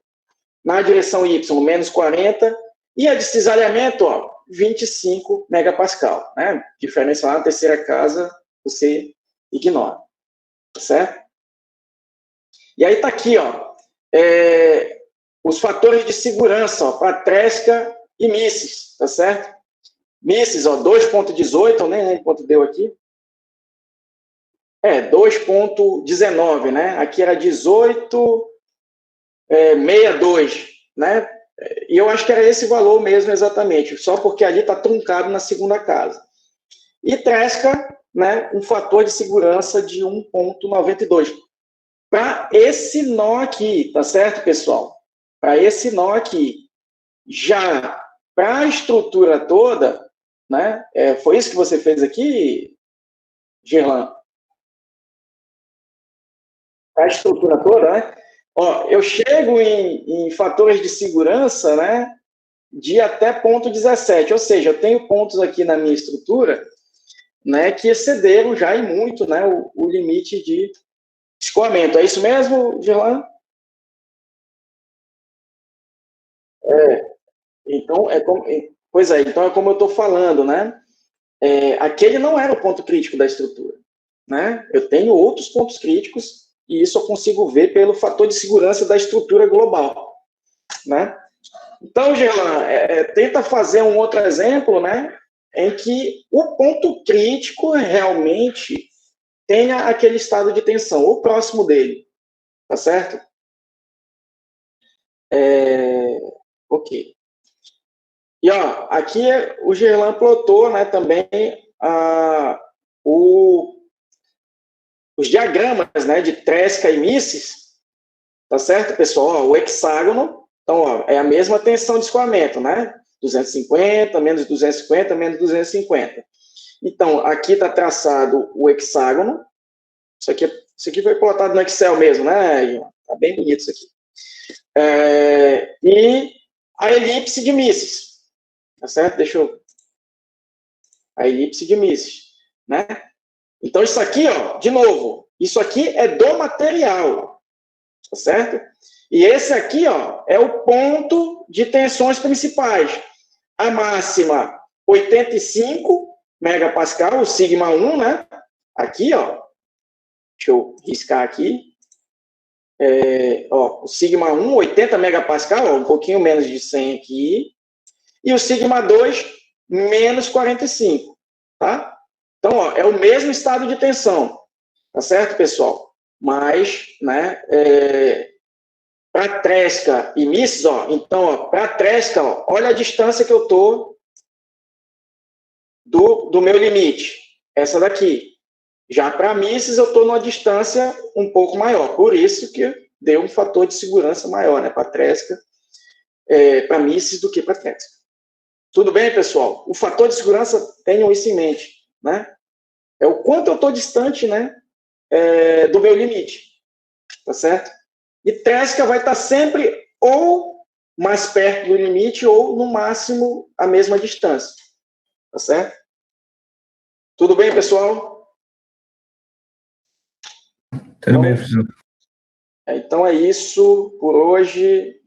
Na direção Y, menos 40. E a de cisalhamento, ó, 25 megapascal, né? Diferença lá na terceira casa, você ignora, tá certo? E aí tá aqui, ó, os fatores de segurança, para tresca e misses, tá certo? Misses, ó, 2.18, nem lembro quanto deu aqui. 2.19, né? Aqui era 18,62, né? E eu acho que era esse valor mesmo exatamente, só porque ali está truncado na segunda casa. E tresca, né, um fator de segurança de 1.92. Para esse nó aqui, tá certo, pessoal? Para esse nó aqui. Já para a estrutura toda, né? Foi isso que você fez aqui, Gerlan? Para a estrutura toda, né? Ó, eu chego em fatores de segurança, né, de até ponto 17, ou seja, eu tenho pontos aqui na minha estrutura, né, que excederam já e muito, né, o limite de escoamento. É isso mesmo, Gerlan? Então, então é como eu estou falando, né? Aquele não era o ponto crítico da estrutura, né? Eu tenho outros pontos críticos e isso eu consigo ver pelo fator de segurança da estrutura global, né? Então, Gerlan, tenta fazer um outro exemplo, né, em que o ponto crítico realmente tenha aquele estado de tensão, ou próximo dele, tá certo? Ok. E, ó, aqui o Gerlan plotou, né, também os diagramas, né, de tresca e misses, tá certo, pessoal? Ó, o hexágono, então, ó, é a mesma tensão de escoamento, né? 250, menos 250, menos 250. Então, aqui está traçado o hexágono. Isso aqui foi plotado no Excel mesmo, né? Está bem bonito isso aqui. E a elipse de misses. Tá certo? A elipse de misses, né? Então, isso aqui, ó, de novo, isso aqui é do material. Tá certo? E esse aqui, ó, é o ponto de tensões principais. A máxima, 85 megapascal, o sigma 1, né? Aqui, ó, deixa eu riscar aqui. O sigma 1, 80 megapascal, ó, um pouquinho menos de 100 aqui. E o sigma 2, menos 45, tá? Então, ó, é o mesmo estado de tensão, tá certo, pessoal? Mas, né, para tresca e misses, ó, então, para tresca, ó, olha a distância que eu estou do meu limite. Essa daqui. Já para misses, eu estou numa distância um pouco maior. Por isso que deu um fator de segurança maior, né? Para tresca, para misses do que para tresca. Tudo bem, pessoal? O fator de segurança, tenham isso em mente, né? É o quanto eu estou distante, né? Do meu limite. Tá certo? E tresca vai estar sempre ou mais perto do limite ou, no máximo, a mesma distância. Tá certo? Tudo bem, pessoal? Tudo bem, professor. Então é isso por hoje.